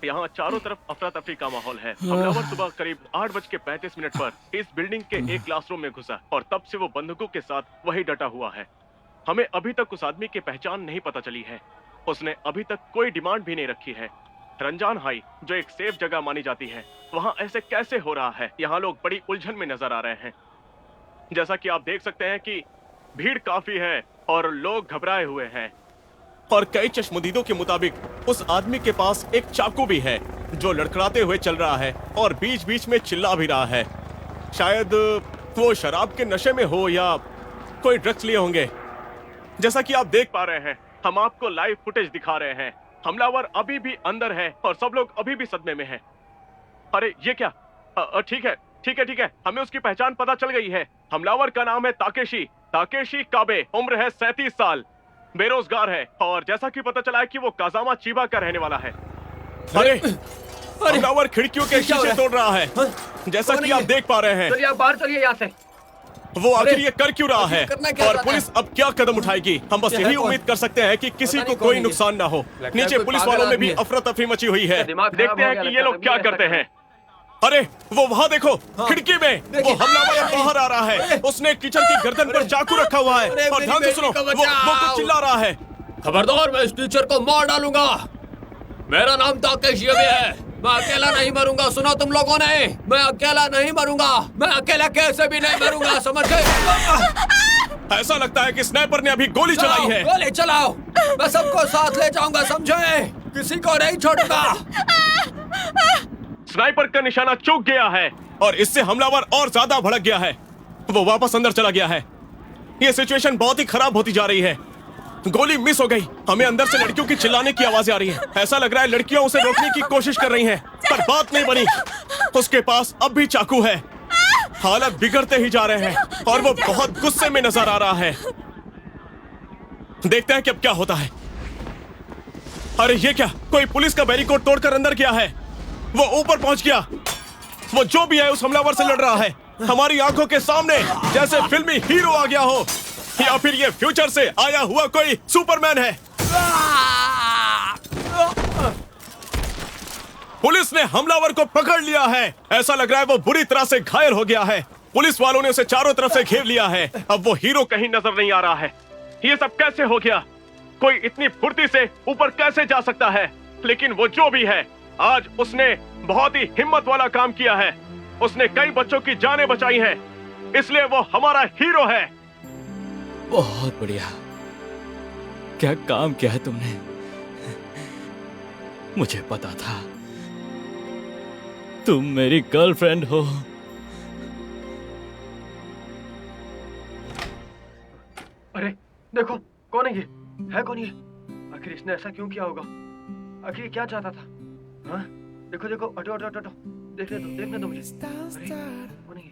यहाँ चारों तरफ अफरा तफरी का माहौल है। हमलावर सुबह करीब 8:35 पर इस बिल्डिंग के एक क्लासरूम में घुसा और तब से वो बंदूकों के साथ वही डटा हुआ है। हमें अभी तक उस आदमी की पहचान नहीं पता चली है। उसने अभी तक कोई डिमांड भी नहीं रखी है। रंजान हाई जो एक सेफ जगह मानी जाती है, वहाँ ऐसे कैसे हो रहा है? यहाँ लोग बड़ी उलझन में नजर आ रहे हैं। जैसा कि आप देख सकते हैं कि भीड़ काफी है और लोग घबराए हुए हैं। और कई चश्मदीदों के मुताबिक उस आदमी के पास एक चाकू भी है जो लड़खड़ाते हुए चल रहा है और बीच बीच में चिल्ला भी रहा है। शायद वो शराब के नशे में हो या कोई ड्रग्स लिए होंगे। जैसा कि आप देख पा रहे हैं, हम आपको लाइव फुटेज दिखा रहे हैं। हमलावर अभी भी अंदर है और सब लोग अभी भी सदमे में हैं। अरे ये क्या? ठीक है ठीक है ठीक है, हमें उसकी पहचान पता चल गई है। हमलावर का नाम है ताकेशी काबे। उम्र है 37 साल। बेरोजगार है और जैसा कि पता चला है कि वो काजामा चीबा का रहने वाला है। अरे हमलावर खिड़कियों के शीशे तोड़ रहा है, जैसा कि आप देख पा रहे हैं। चलिए आप बाहर चलिए यहाँ से। वो आखिर ये कर क्यों रहा है करना क्या और चाहता पुलिस अब क्या कदम उठाएगी? हम बस यही उम्मीद कर सकते हैं कि किसी को कोई नुकसान ना हो। नीचे पुलिस वालों में भी अफरा तफरी मची हुई है। देखते हैं कि ये लोग क्या करते हैं। अरे वो वहाँ देखो, खिड़की में वो हमलावर बाहर आ रहा है। उसने किचन की गर्दन पर चाकू रखा हुआ है और ध्यान से सुनो, वो कुछ चिल्ला रहा है। खबरदार, मैं इस टीचर को मार डालूंगा। मेरा नाम ताकेशी है, मैं अकेला नहीं मरूंगा। सुनो तुम लोगों ने, मैं अकेला नहीं मरूंगा। मैं अकेला कैसे भी नहीं मरूंगा, समझ गए? ऐसा लगता है कि स्नाइपर ने अभी गोली चलाई है। गोली चलाओ, मैं सबको साथ ले जाऊंगा, समझे? किसी को नहीं छोड़ूंगा। स्नाइपर का निशाना चूक गया है और इससे हमलावर और ज्यादा भड़क गया है। वो वापस अंदर चला गया है। ये सिचुएशन बहुत ही खराब होती जा रही है। गोली मिस हो गई। हमें अंदर से लड़कियों की चिल्लाने की आवाजें आ रही हैं। ऐसा लग रहा है लड़कियां उसे रोकने की कोशिश कर रही हैं, पर बात नहीं बनी। उसके पास अब भी चाकू है। हालत बिगड़ते ही जा रहे हैं और वो बहुत गुस्से में नजर आ रहा है। देखते हैं कि अब क्या होता है। अरे ये क्या? कोई पुलिस का बैरिकेड तोड़कर अंदर गया है। वो ऊपर पहुंच गया। वो जो भी है उस हमलावर से लड़ रहा है, हमारी आंखों के सामने, जैसे फिल्मी हीरो आ गया हो या फिर ये फ्यूचर से आया हुआ कोई सुपरमैन है। पुलिस ने हमलावर को पकड़ लिया है। ऐसा लग रहा है वो बुरी तरह से घायल हो गया है। पुलिस वालों ने उसे चारों तरफ से घेर लिया है। अब वो हीरो कहीं नजर नहीं आ रहा है। ये सब कैसे हो गया? कोई इतनी फुर्ती से ऊपर कैसे जा सकता है? लेकिन वो जो भी है, आज उसने बहुत ही हिम्मत वाला काम किया है। उसने कई बच्चों की जानें बचाई हैं, इसलिए वो हमारा हीरो है। बहुत बढ़िया। क्या काम किया है तुमने? मुझे पता था तुम मेरी गर्लफ्रेंड हो। अरे देखो, कौन है ये? है कौन ये? आखिर इसने ऐसा क्यों किया होगा? आखिर ये क्या चाहता था? हाँ, देखो देखो, हटो हटो हटो, देखने दो मुझे। अरे कौन है ये?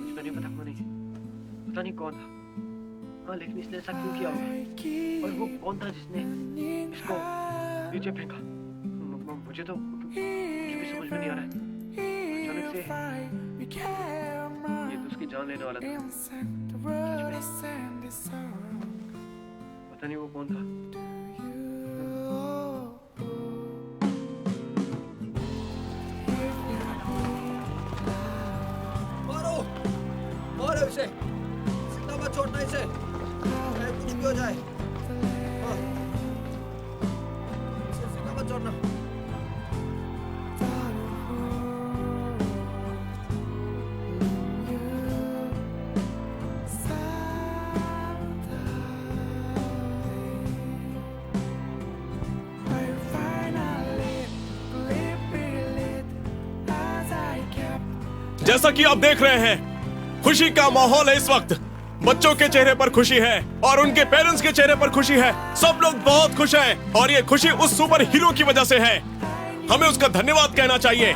मुझे नहीं पता कौन है ये, पता नहीं कौन था। हाँ, लेकिन इसने ऐसा क्यों किया होगा? और वो कौन था जिसने इसको नीचे फेंका? मुझे तो कुछ भी समझ में नहीं आ रहा है। अचानक से ये तो उसकी जान लेने वाला था। पता नहीं वो कौन था। मारो मारो इसे, जिंदा मत छोड़ना इसे, चाहे कुछ भी हो जाए। हाँ, इसे जिंदा मत छोड़ना। जैसा कि आप देख रहे हैं, खुशी का माहौल है इस वक्त। बच्चों के चेहरे पर खुशी है और उनके पेरेंट्स के चेहरे पर खुशी है। सब लोग बहुत खुश हैं और ये खुशी उस सुपर हीरो की वजह से है। हमें उसका धन्यवाद कहना चाहिए।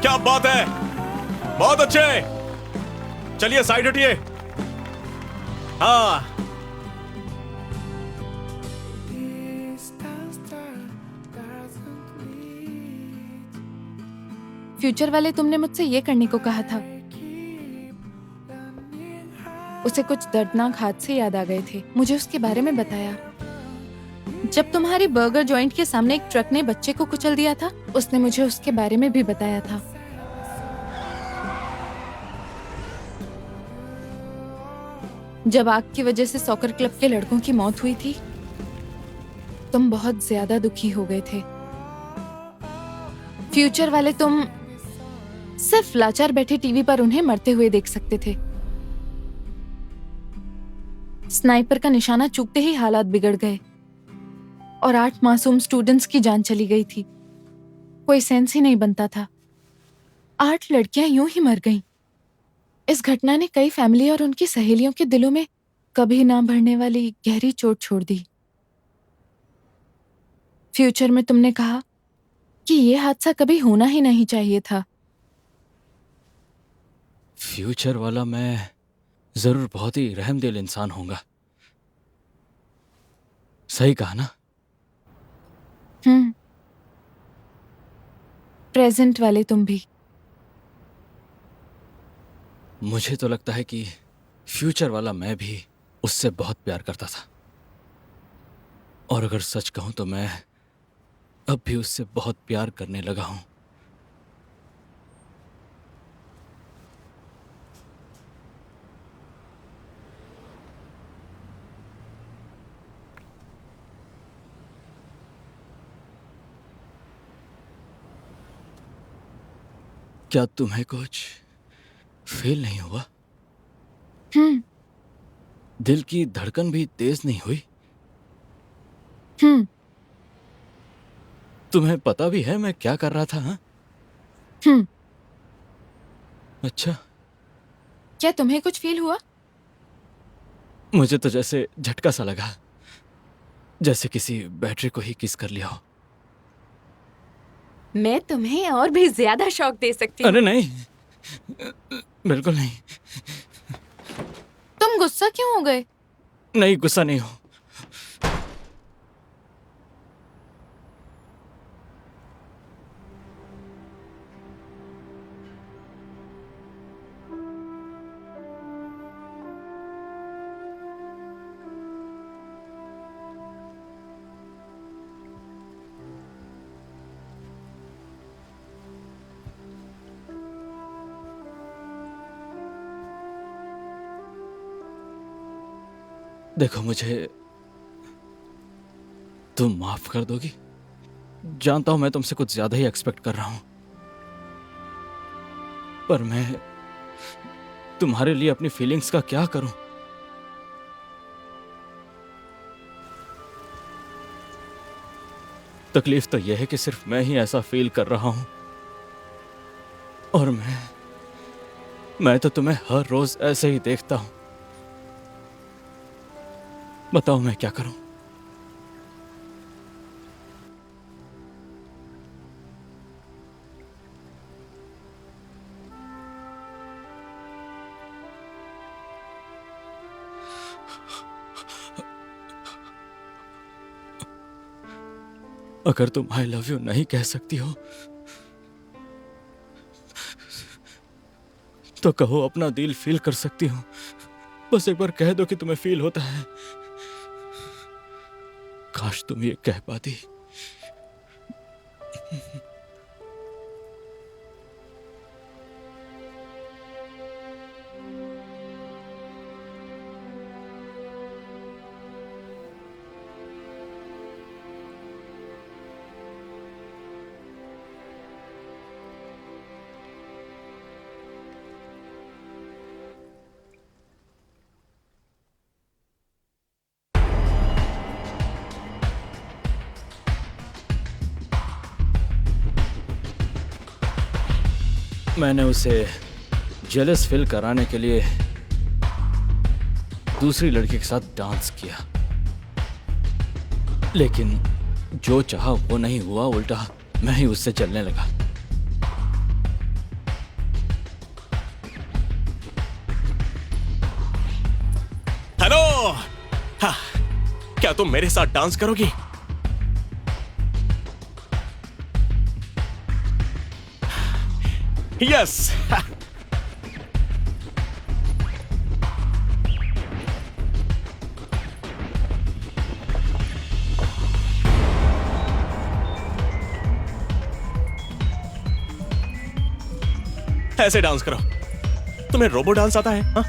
क्या बात है, बहुत अच्छे। चलिए साइड हटिए। हाँ, फ्यूचर वाले, तुमने मुझसे ये करने को कहा था। उसे कुछ दर्दनाक हादसे याद आ गए थे। मुझे उसके बारे में बताया। जब तुम्हारी बर्गर जॉइंट के सामने एक ट्रक ने बच्चे को कुचल दिया था, उसने मुझे उसके बारे में भी बताया था। जब आग की वजह से सॉकर क्लब के लड़कों की मौत हुई थी, तुम बहुत ज्यादा दुखी हो गए थे। फ्यूचर वाले, तुम सिर्फ लाचार बैठे टीवी पर उन्हें मरते हुए देख सकते थे। स्नाइपर का निशाना चूकते ही हालात बिगड़ गए और 8 मासूम स्टूडेंट्स की जान चली गई थी। कोई सेंस ही नहीं बनता था। 8 लड़कियां यूं ही मर गईं। इस घटना ने कई फैमिली और उनकी सहेलियों के दिलों में कभी ना भरने वाली गहरी चोट छोड़ दी। फ्यूचर में तुमने कहा कि यह हादसा कभी होना ही नहीं चाहिए था। फ्यूचर वाला, मैं जरूर बहुत ही रहमदिल इंसान होऊंगा। सही कहा ना? प्रेजेंट वाले, तुम भी। मुझे तो लगता है कि फ्यूचर वाला मैं भी उससे बहुत प्यार करता था। और अगर सच कहूं तो मैं अब भी उससे बहुत प्यार करने लगा हूं। क्या तुम्हें कुछ फील नहीं हुआ? दिल की धड़कन भी तेज नहीं हुई? तुम्हें पता भी है मैं क्या कर रहा था? हाँ? अच्छा, क्या तुम्हें कुछ फील हुआ? मुझे तो जैसे झटका सा लगा, जैसे किसी बैटरी को ही किस कर लिया हो। मैं तुम्हें और भी ज्यादा शौक दे सकती हूँ। अरे नहीं, बिल्कुल नहीं। तुम गुस्सा क्यों हो गए? नहीं, गुस्सा नहीं हो। देखो, मुझे तुम माफ कर दोगी? जानता हूं मैं तुमसे कुछ ज्यादा ही एक्सपेक्ट कर रहा हूं, पर मैं तुम्हारे लिए अपनी फीलिंग्स का क्या करूं? तकलीफ तो यह है कि सिर्फ मैं ही ऐसा फील कर रहा हूं, और मैं तो तुम्हें हर रोज ऐसे ही देखता हूं। बताओ मैं क्या करूं? अगर तुम आई लव यू नहीं कह सकती हो तो कहो, अपना दिल फील कर सकती हो। बस एक बार कह दो कि तुम्हें फील होता है। काश तुम ये कह पाती। मैंने उसे जेलस फील कराने के लिए दूसरी लड़की के साथ डांस किया, लेकिन जो चाहा वो नहीं हुआ। उल्टा मैं ही उससे चलने लगा। हेलो, हाँ, क्या तुम मेरे साथ डांस करोगी? यस। ऐसे डांस करो। तुम्हें रोबो डांस आता है? हाँ?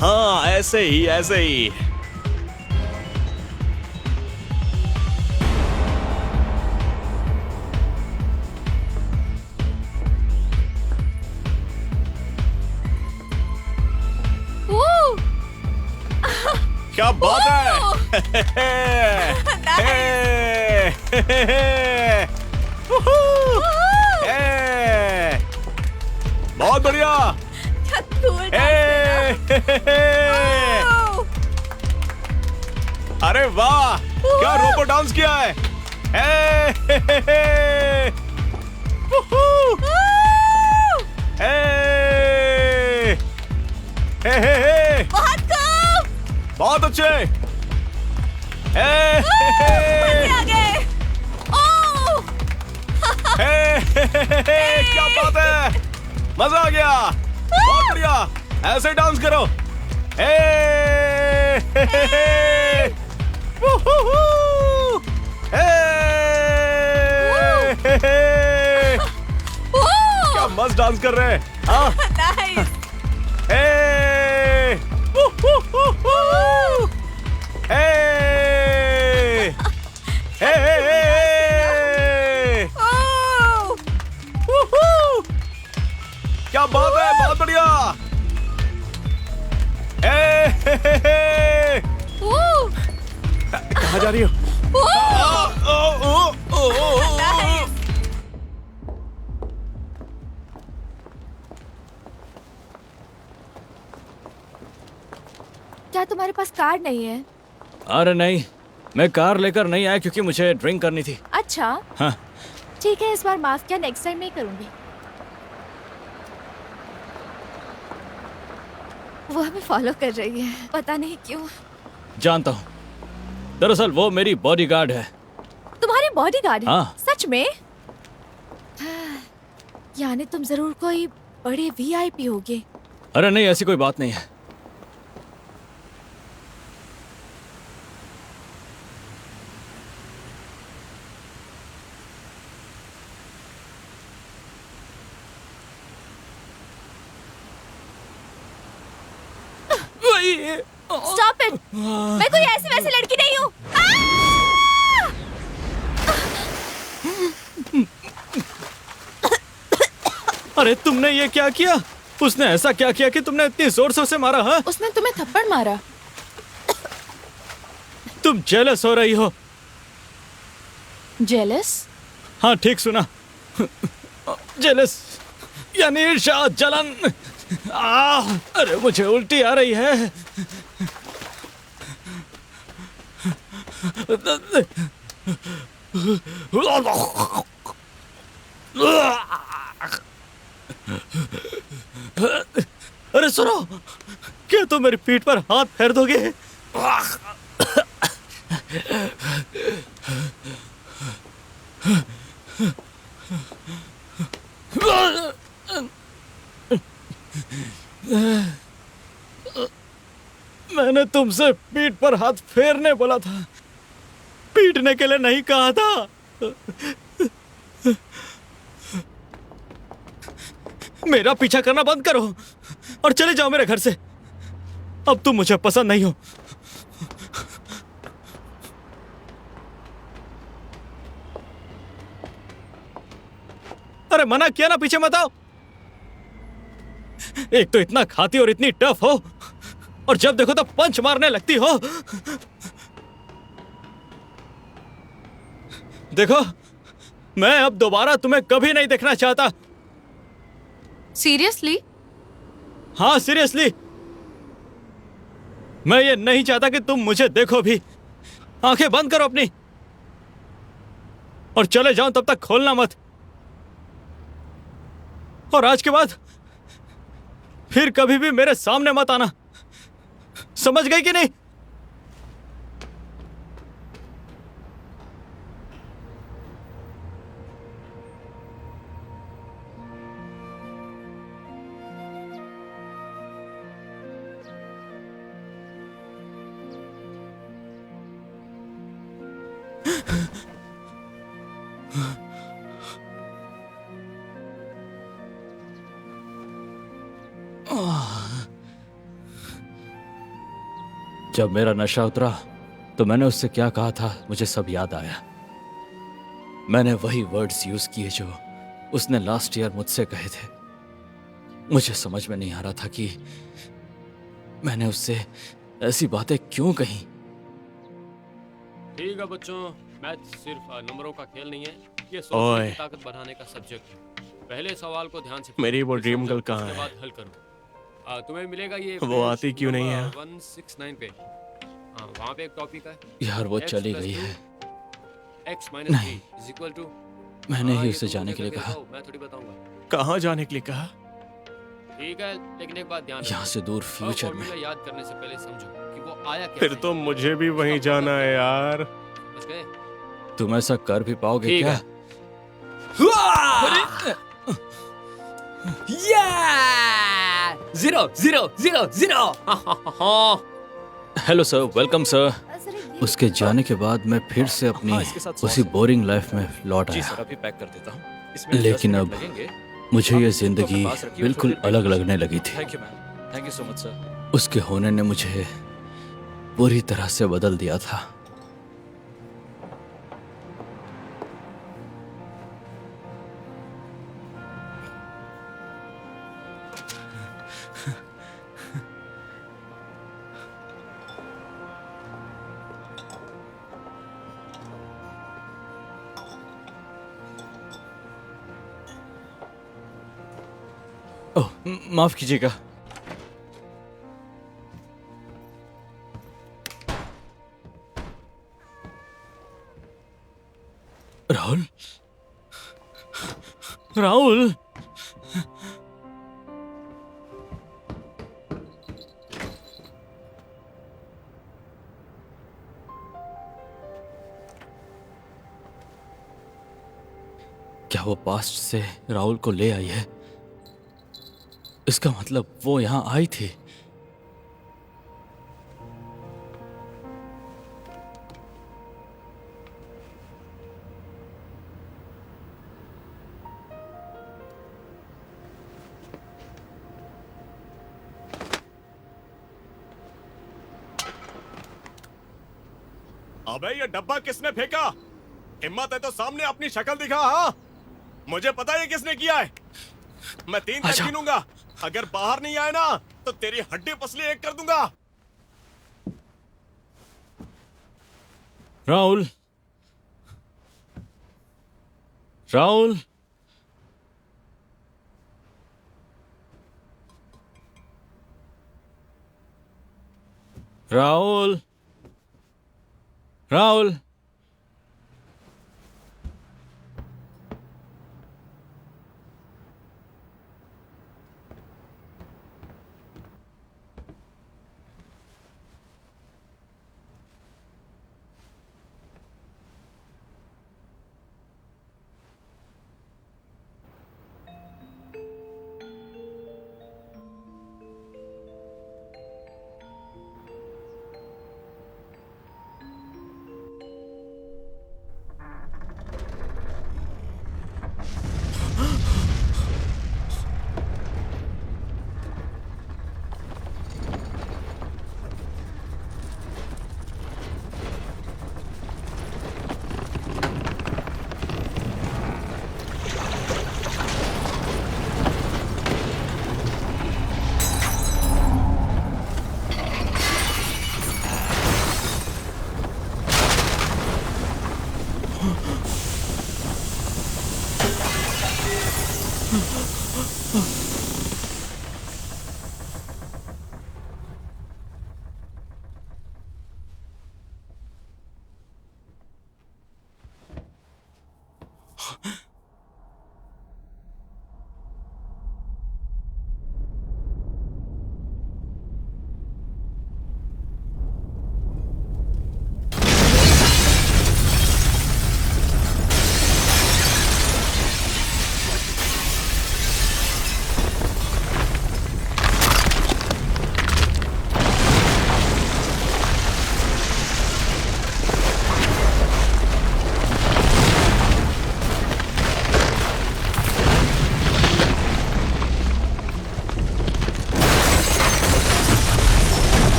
हाँ, ऐसे ही ऐसे ही। क्या बात है। बहुत बढ़िया। अरे वाह, क्या रोबो डांस किया है। बहुत अच्छे। क्या बात है, मजा आ गया। बहुत बढ़िया, ऐसे डांस करो। क्या मस्त डांस कर रहे हैं। हाँ, क्या बात है, बहुत बढ़िया। कहाँ जा रही हो? क्या तुम्हारे पास कार्ड नहीं है? अरे नहीं, मैं कार लेकर नहीं आया क्योंकि मुझे ड्रिंक करनी थी। अच्छा, हाँ। ठीक है, इस बार माफ किया, नेक्स्ट टाइम नहीं करूंगी। वो हमें फॉलो कर रही है, पता नहीं क्यों। जानता हूँ, दरअसल वो मेरी बॉडीगार्ड है। तुम्हारी बॉडीगार्ड है? हाँ। सच में? यानी तुम जरूर कोई बड़े वीआईपी होगे। अरे नहीं, ऐसी कोई बात नहीं है। Stop it! मैं कोई ऐसी वैसी लड़की नहीं हूँ। अरे तुमने ये क्या किया? उसने ऐसा क्या किया कि तुमने इतनी जोर से उसे मारा? हाँ, उसने तुम्हें थप्पड़ मारा। तुम जेलस हो रही हो। जेलस? हाँ, ठीक सुना। जेलस यानी ईर्ष्या, जलन। अरे मुझे उल्टी आ रही है। अरे सुनो, क्या तुम मेरी पीठ पर हाथ फेर दोगे? मैंने तुमसे पीठ पर हाथ फेरने बोला था, पीटने के लिए नहीं कहा था। मेरा पीछा करना बंद करो और चले जाओ मेरे घर से। अब तुम मुझे पसंद नहीं हो। अरे मना किया ना, पीछे मत आओ। एक तो इतना खाती और इतनी टफ हो, और जब देखो तो पंच मारने लगती हो। देखो, मैं अब दोबारा तुम्हें कभी नहीं देखना चाहता। सीरियसली? हाँ सीरियसली। मैं ये नहीं चाहता कि तुम मुझे देखो भी। आंखें बंद करो अपनी और चले जाओ, तब तक खोलना मत। और आज के बाद फिर कभी भी मेरे सामने मत आना, समझ गई कि नहीं? जब मेरा नशा उतरा तो मैंने उससे क्या कहा था मुझे सब याद आया। मैंने वही वर्ड्स यूज किए जो उसने लास्ट ईयर मुझसे कहे थे। मुझे समझ में नहीं आ रहा था कि मैंने उससे ऐसी बातें क्यों कही। ठीक है बच्चों, मैथ सिर्फ नंबरों का खेल नहीं है, ये ओए। सोचने की ताकत बढ़ाने का सब्जेक्ट है। पहले सवाल को ध्यान से मेरी वो फिर ड्रीम समझो, गर्ल कहाँ उसके है? बाद हल करो। तुम्हें मिलेगा ये वो पेज आती क्यों नहीं है? नंबर 169 पे। हाँ, वहाँ पे एक टॉपिक है। यार वो X चली plus गई 2, है। X minus नहीं। 3 is equal to। मैंने हाँ, ही ये उसे तुम जाने मुझे के लिए करके कहा। दिखाओ, मैं थोड़ी बताऊंगा। कहाँ जाने के लिए कहा? ठीक है, लेकिन एक बात ध्यान रखना। यहाँ से दूर अब फ्यूचर में। फॉर्मूला याद करने से पहले समझो कि वो आया कैसे फिर है। तो मुझे भी वहीं उसका जाना मतलब है क्या यार। समझ गए? तुम ऐसा कर भी पाओगे ठीक क्या? है। Zero zero zero zero. Hello sir, welcome sir. उसके जाने के बाद मैं फिर से अपनी हाँ, इसके साथ उसी सॉस है। बोरिंग लाइफ में लौट जी आया। सर, अभी पैक कर देता हूँ। इसमें 10 लेकिन मिनट अब लगेंगे। मुझे आप ये इसको अपने जिंदगी पास रखिए और बिल्कुल थोड़ी देर अलग वेट लगने लगी थी। Thank you ma'am, thank you so much sir. उसके होने ने मुझे पूरी तरह से बदल दिया था। ओह, माफ कीजिएगा। राहुल, राहुल, क्या वो पास्ट से राहुल को ले आई है? इसका मतलब वो यहां आई थी। अबे ये डब्बा किसने फेंका? हिम्मत है तो सामने अपनी शक्ल दिखा। हाँ, मुझे पता है ये किसने किया है। मैं 3 तक अच्छा। गिनूंगा, अगर बाहर नहीं आए ना तो तेरी हड्डी पसली एक कर दूंगा। राहुल, राहुल, राहुल, राहुल।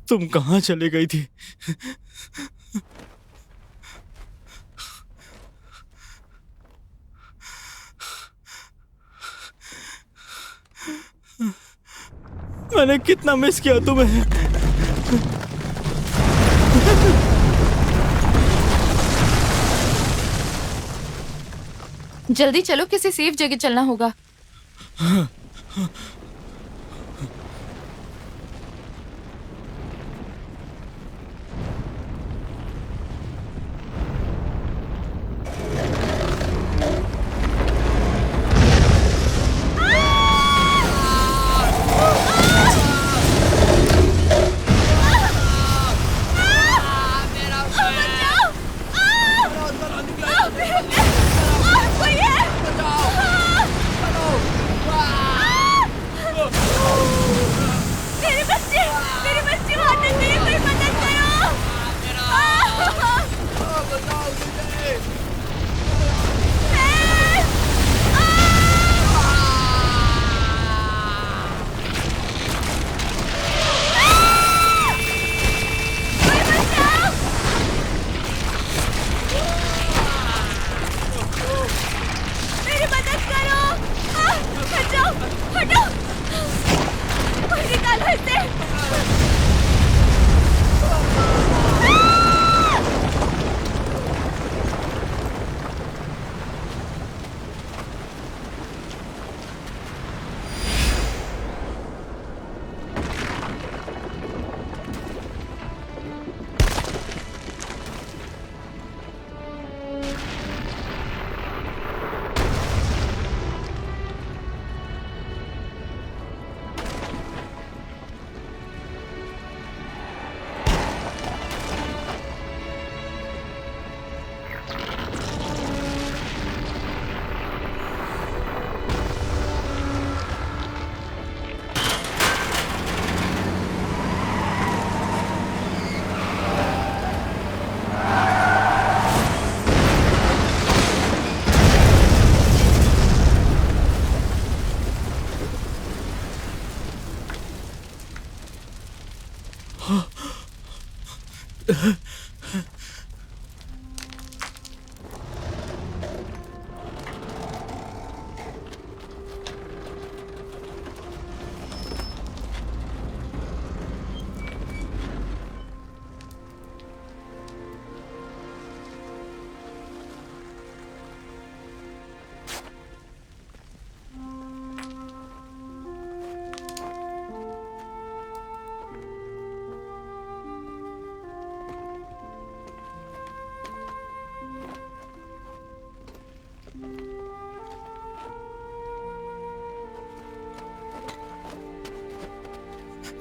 तुम कहाँ चले गई थी? मैंने कितना मिस किया तुम्हें। जल्दी चलो, किसी सेफ जगह चलना होगा।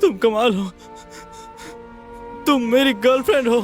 तुम कमाल हो, तुम मेरी गर्लफ्रेंड हो।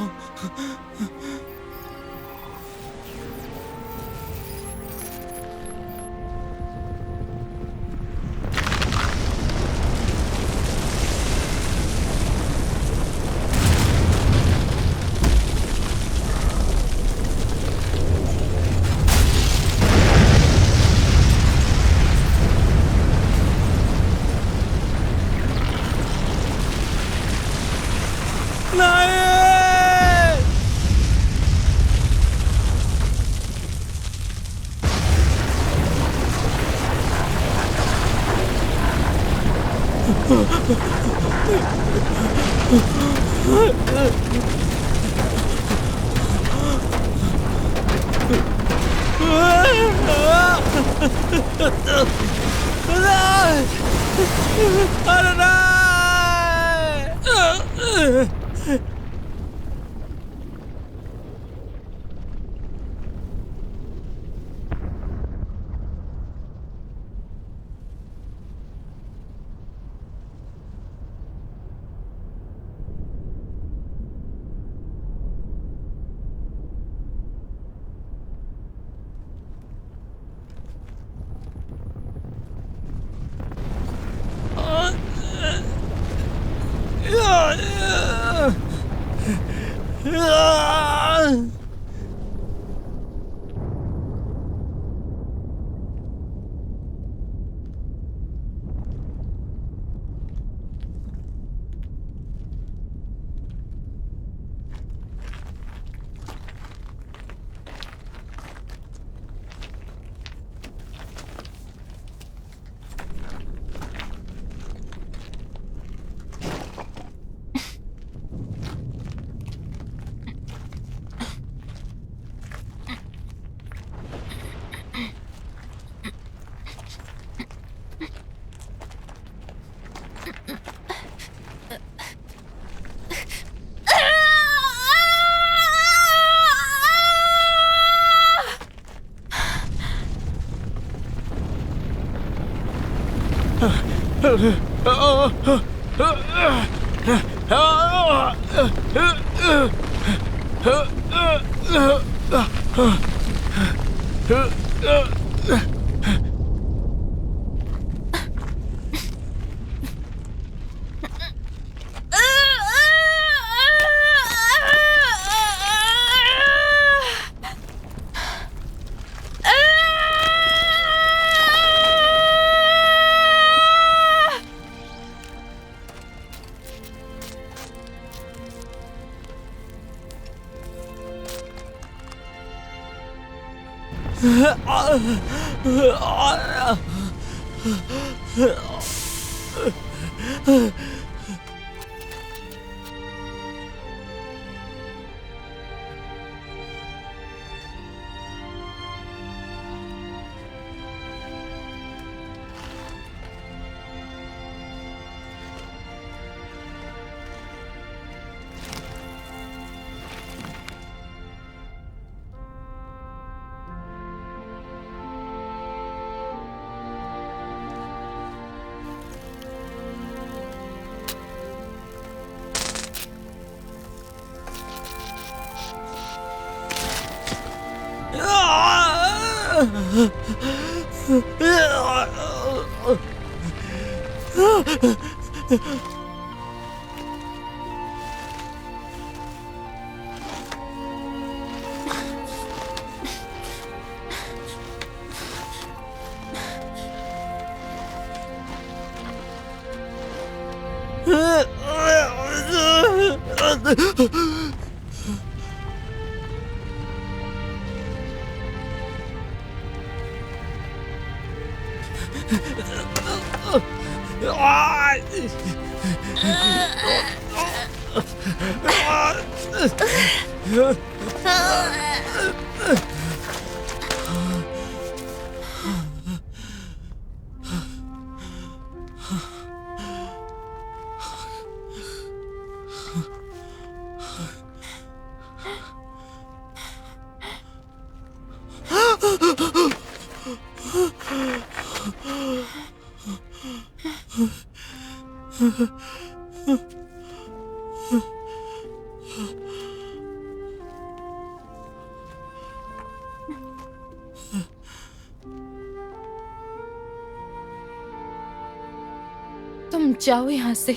तुम जाओ यहाँ से।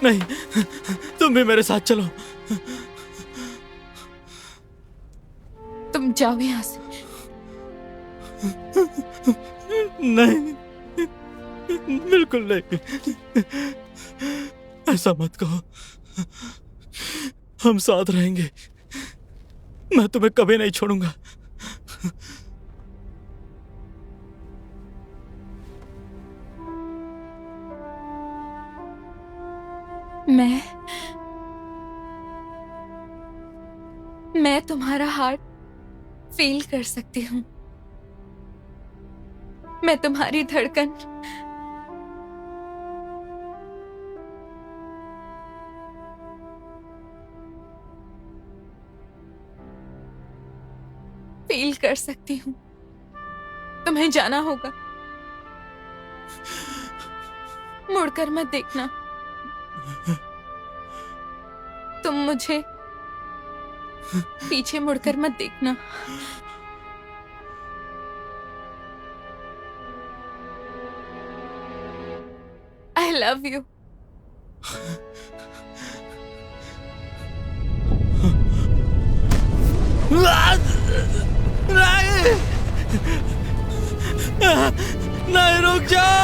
नहीं, तुम भी मेरे साथ चलो। तुम जाओ यहाँ से। नहीं, बिल्कुल नहीं, ऐसा मत कहो। हम साथ रहेंगे, मैं तुम्हें कभी नहीं छोड़ूंगा। मैं तुम्हारा हार्ट फील कर सकती हूँ। मैं तुम्हारी धड़कन फील कर सकती हूँ। तुम्हें जाना होगा, मुड़कर मत देखना। तुम मुझे पीछे मुड़कर मत देखना। I love you. नहीं, रुक जाओ।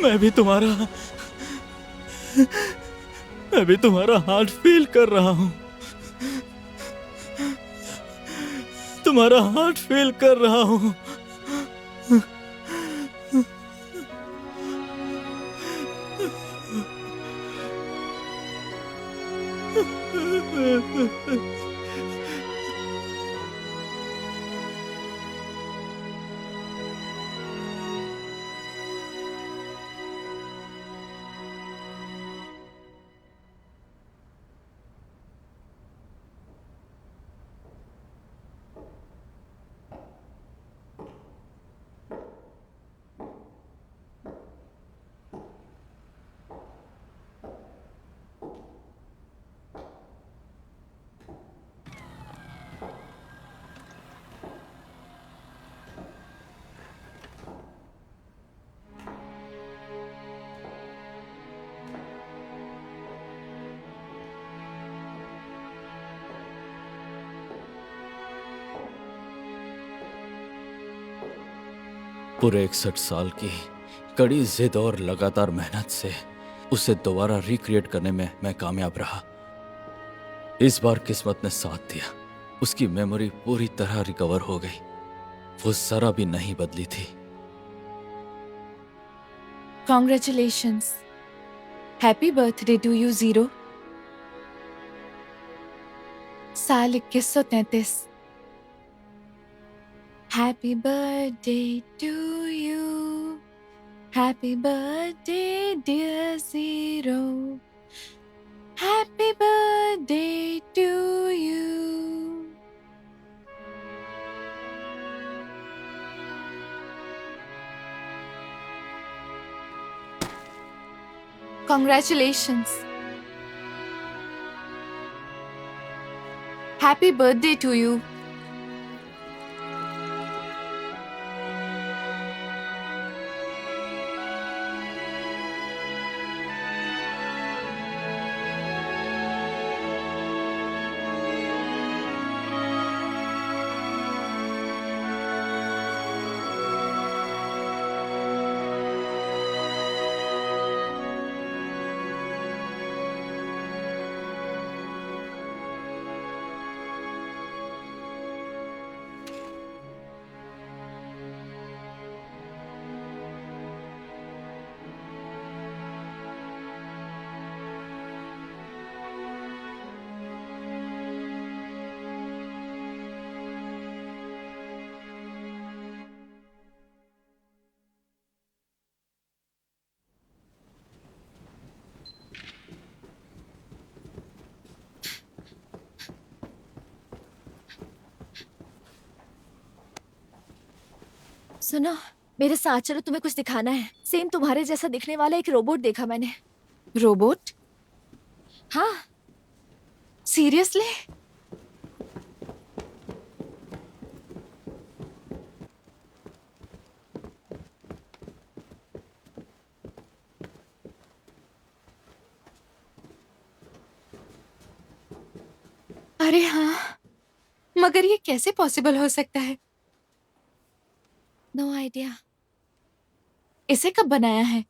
मैं भी तुम्हारा हार्ट फील कर रहा हूं। तुम्हारा हार्ट फील कर रहा हूं। पूरे 61 साल की कड़ी जिद और लगातार मेहनत से उसे दोबारा रिक्रिएट करने में मैं कामयाब रहा। इस बार किस्मत ने साथ दिया, उसकी मेमोरी पूरी तरह रिकवर हो गई। वो जरा भी नहीं बदली थी। Congratulations. Happy birthday to you, Zero. साल 2133। Happy birthday to you. Happy birthday, dear Zero. Happy birthday to you. Congratulations. Happy birthday to you. सुनो, मेरे साथ चलो, तुम्हें कुछ दिखाना है। सेम तुम्हारे जैसा दिखने वाला एक रोबोट देखा मैंने। रोबोट? हाँ। सीरियसली? अरे हाँ, मगर ये कैसे पॉसिबल हो सकता है? No idea. इसे कब बनाया है?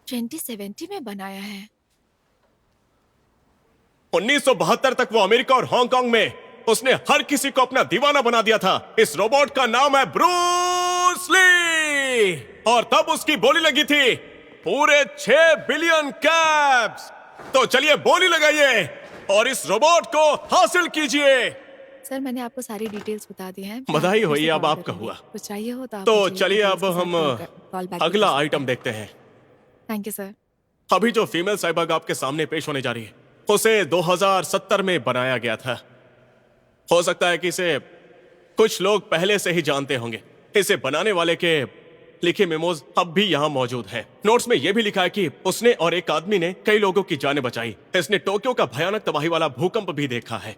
2070 में बनाया है। 1972 तक वो अमेरिका और हांगकांग में उसने हर किसी को अपना दीवाना बना दिया था। इस रोबोट का नाम है ब्रूस ली, और तब उसकी बोली लगी थी पूरे 6 बिलियन कैब्स। तो चलिए बोली लगाइए और इस रोबोट को हासिल कीजिए। सर, मैंने आपको सारी डिटेल्स बता दी हैं। बधाई हो, ये अब आपका हुआ। कुछ चाहिए हो तो चलिए अब हम अगला आइटम देखते हैं। Thank you sir. अभी जो फीमेल साइबर्ग आपके सामने पेश होने जा रही है, उसे 2070 में बनाया गया था। हो सकता है कि इसे कुछ लोग पहले से ही जानते होंगे। इसे बनाने वाले के लिखे मेमोज अब भी यहाँ मौजूद हैं। नोट्स में यह भी लिखा है कि उसने और एक आदमी ने कई लोगों की जानें बचाई। इसने टोक्यो का भयानक तबाही वाला भूकंप भी देखा है।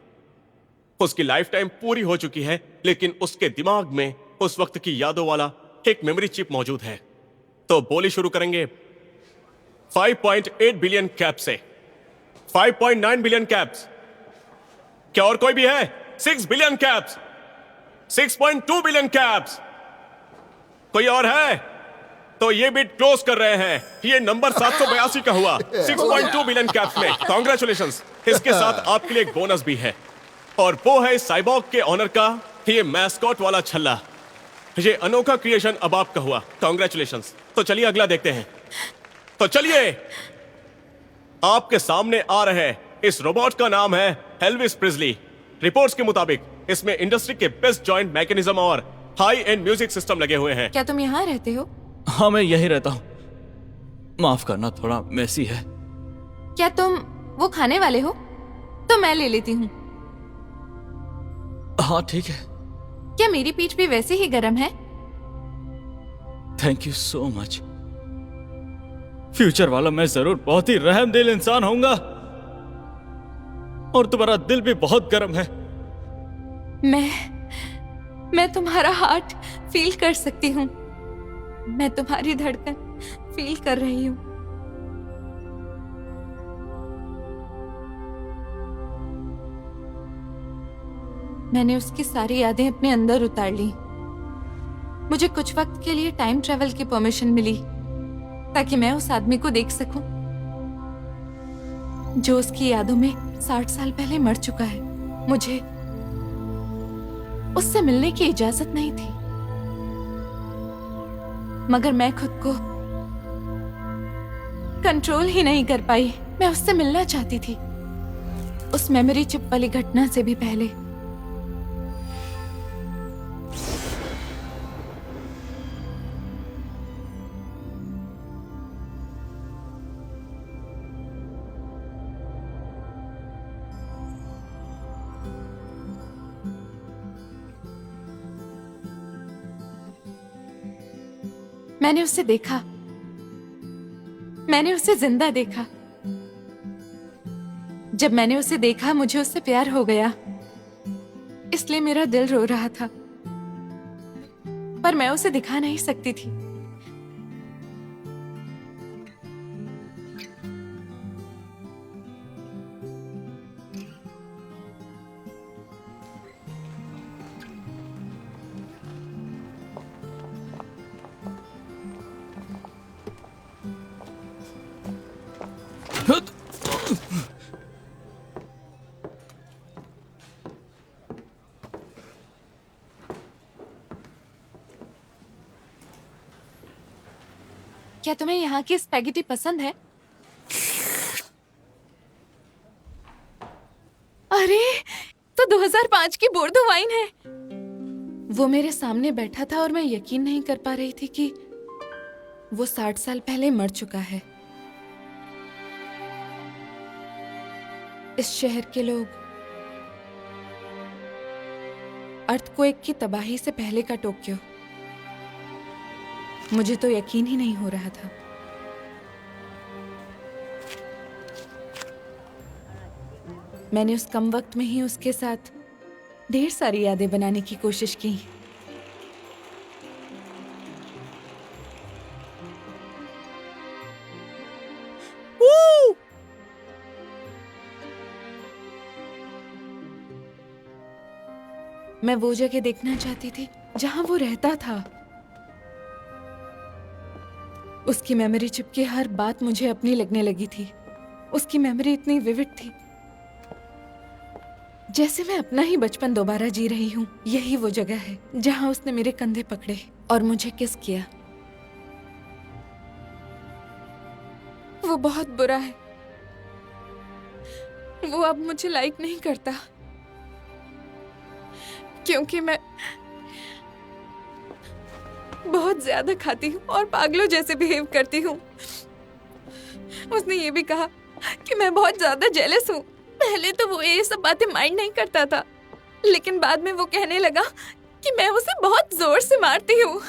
उसकी लाइफ टाइम पूरी हो चुकी है, लेकिन उसके दिमाग में उस वक्त की यादों वाला एक मेमोरी चिप मौजूद है। तो बोली शुरू करेंगे 5.8 बिलियन कैप से। 5.9 बिलियन कैप्स। क्या और कोई भी है? 6 बिलियन कैप्स। 6.2 billion caps. कोई और है? तो ये बिट क्लोज कर रहे हैं। ये नंबर 782 का हुआ 6.2 बिलियन कैप्स में। कांग्रेचुलेशंस। इसके साथ आपके लिए एक बोनस भी है, और वो है साइबॉर्ग के ऑनर का ये मैस्कॉट वाला छल्ला। ये अनोखा क्रिएशन अब आपका हुआ। कांग्रेचुलेशंस। तो चलिए अगला देखते हैं। तो चलिए, आपके सामने आ रहे इस रोबोट का नाम है एल्विस प्रिस्ली। रिपोर्ट्स के मुताबिक इसमें इंडस्ट्री के बेस्ट जॉइंट मैकेनिज्म और हाई एंड म्यूजिक सिस्टम लगे हुए हैं। क्या तुम यहाँ रहते हो? हाँ, मैं यही रहता हूँ। माफ करना, थोड़ा मेसी है। क्या तुम वो खाने वाले हो? तो मैं ले लेती हूँ। हाँ ठीक है। क्या मेरी पीठ भी वैसे ही गर्म है? Thank you so much. Future वाला मैं जरूर बहुत ही रहमदिल इंसान होऊंगा, और तुम्हारा दिल भी बहुत गर्म है। मैं तुम्हारा हार्ट फील कर सकती हूँ। मैं तुम्हारी धड़कन फील कर रही हूँ। मैंने उसकी सारी यादें अपने अंदर उतार ली। मुझे कुछ वक्त के लिए टाइम ट्रेवल की परमिशन मिली ताकि मैं उस आदमी को देख सकूं जो उसकी यादों में 60 साल पहले मर चुका है। मुझे उससे मिलने की इजाजत नहीं थी, मगर मैं खुद को कंट्रोल ही नहीं कर पाई। मैं उससे मिलना चाहती थी, उस मेमोरी चिप वाली घटना से भी पहले। मैंने उसे देखा, मैंने उसे जिंदा देखा। जब मैंने उसे देखा मुझे उससे प्यार हो गया, इसलिए मेरा दिल रो रहा था, पर मैं उसे दिखा नहीं सकती थी। क्या तुम्हें यहाँ की स्पैगेटी पसंद है? अरे, तो 2005 की बोर्डो वाइन है। वो मेरे सामने बैठा था और मैं यकीन नहीं कर पा रही थी कि वो 60 साल पहले मर चुका है। इस शहर के लोग अर्थक्वेक की तबाही से पहले का टोक्यो, मुझे तो यकीन ही नहीं हो रहा था। मैंने उस कम वक्त में ही उसके साथ ढेर सारी यादें बनाने की कोशिश की। मैं वो जगह देखना चाहती थी जहां वो रहता था। उसकी मेमोरी चिप की हर बात मुझे अपनी लगने लगी थी। उसकी मेमोरी इतनी विविड थी, जैसे मैं अपना ही बचपन दोबारा जी रही हूँ। यही वो जगह है जहाँ उसने मेरे कंधे पकड़े और मुझे किस किया। वो बहुत बुरा है। वो अब मुझे लाइक नहीं करता क्योंकि मैं बहुत ज्यादा खाती हूँ और पागलों जैसे बिहेव करती हूँ। उसने ये भी कहा कि मैं बहुत ज्यादा जेलस हूँ। पहले तो वो ये सब बातें माइंड नहीं करता था, लेकिन बाद में वो कहने लगा कि मैं उसे बहुत जोर से मारती हूँ।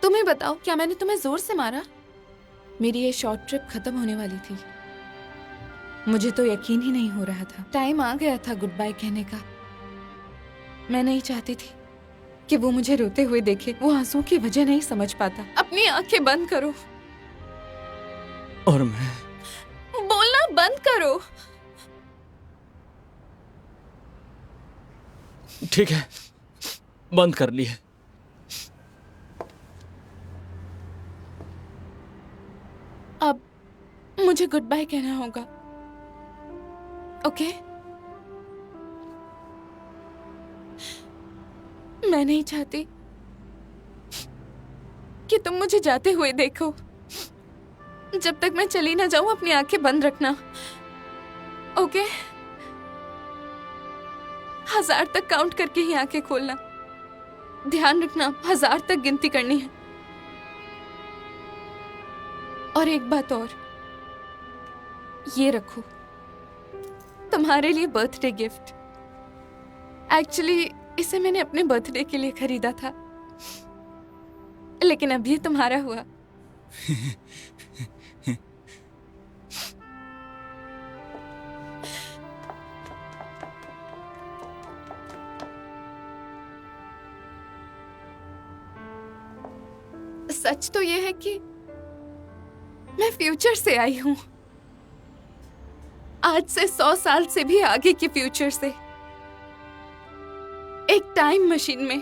तुम्हें बताओ, क्या मैंने तुम्हें जोर से मारा? मेरी ये शॉर्ट ट्रिप खत्म होने वाली थी। मुझे तो यकीन ही नहीं हो रहा था। टाइम आ गया था गुड बाय कहने का। मैं नहीं चाहती थी कि वो मुझे रोते हुए देखे। वो आंसुओं की वजह नहीं समझ पाता। अपनी आंखें बंद करो। और मैं बोलना बंद करो। ठीक है, बंद कर ली है। अब मुझे गुड बाय कहना होगा, ओके? मैं नहीं चाहती कि तुम मुझे जाते हुए देखो। जब तक मैं चली ना जाऊं अपनी आंखें बंद रखना, ओके? 1000 तक काउंट करके ही आंखें खोलना। ध्यान रखना, 1000 तक गिनती करनी है। और एक बात और, ये रखो, तुम्हारे लिए बर्थडे गिफ्ट। एक्चुअली इसे मैंने अपने बर्थडे के लिए खरीदा था, लेकिन अब ये तुम्हारा हुआ। सच तो ये है कि मैं फ्यूचर से आई हूं, आज से 100 साल से भी आगे के फ्यूचर से। एक टाइम मशीन में।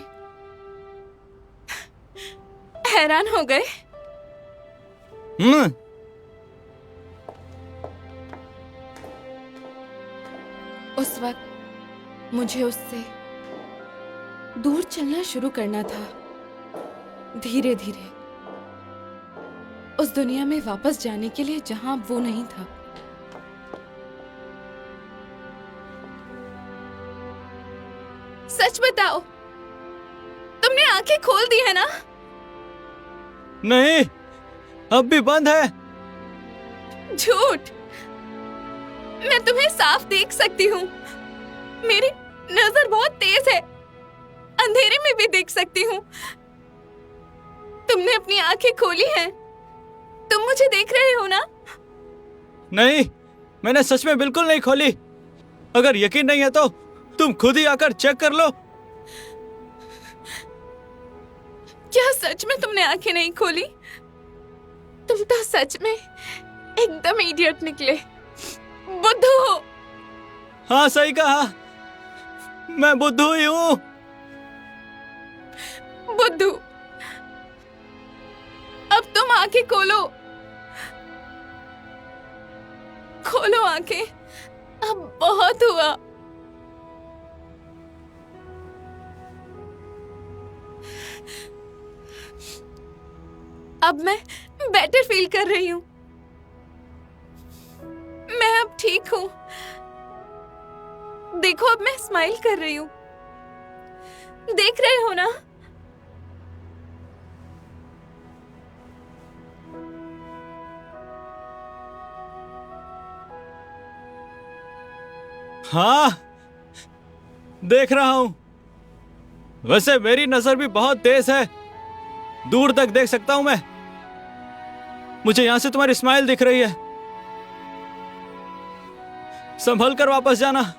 हैरान हो गए? उस वक्त मुझे उससे दूर चलना शुरू करना था, धीरे धीरे उस दुनिया में वापस जाने के लिए जहां वो नहीं था। सच बताओ, तुमने आंखें खोल दी है ना? नहीं, अब भी बंद है। झूठ। मैं तुम्हें साफ देख सकती हूँ। मेरी नजर बहुत तेज है, अंधेरे में भी देख सकती हूँ। तुमने अपनी आंखें खोली हैं, तुम मुझे देख रहे हो ना? नहीं, मैंने सच में बिल्कुल नहीं खोली। अगर यकीन नहीं है तो तुम खुद ही आकर चेक कर लो। क्या सच में तुमने आंखें नहीं खोली? तुम तो सच में एकदम इडियट निकले, बुद्धू हो। हाँ, सही कहा, मैं बुद्धू ही हूँ। बुद्धू। अब तुम आंखें खोलो, खोलो आंखें। अब बहुत हुआ। अब मैं बेटर फील कर रही हूँ। मैं अब ठीक हूँ। देखो, अब मैं स्माइल कर रही हूँ। देख रहे हो ना? हाँ, देख रहा हूं। वैसे मेरी नजर भी बहुत तेज है, दूर तक देख सकता हूं मैं। मुझे यहां से तुम्हारी स्माइल दिख रही है। संभल कर वापस जाना।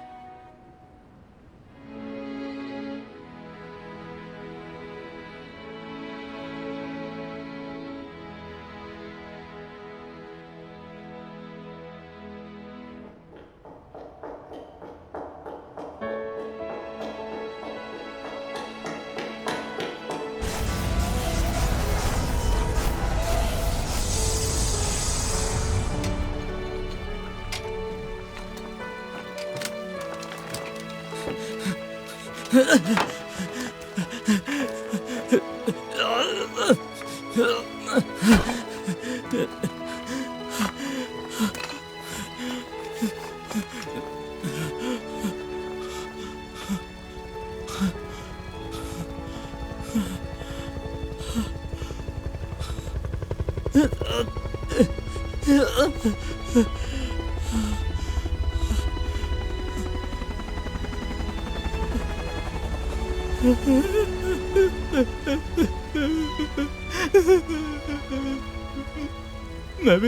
मैं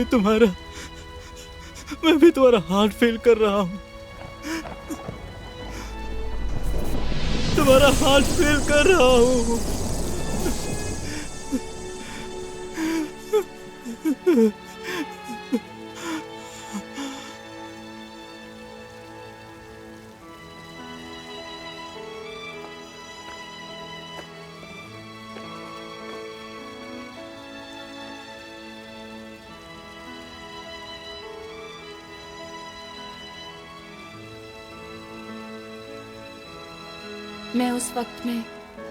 भी तुम्हारा हार्ट फील कर रहा हूं। तुम्हारा हार्ट फील कर रहा हूं। मैं उस वक्त में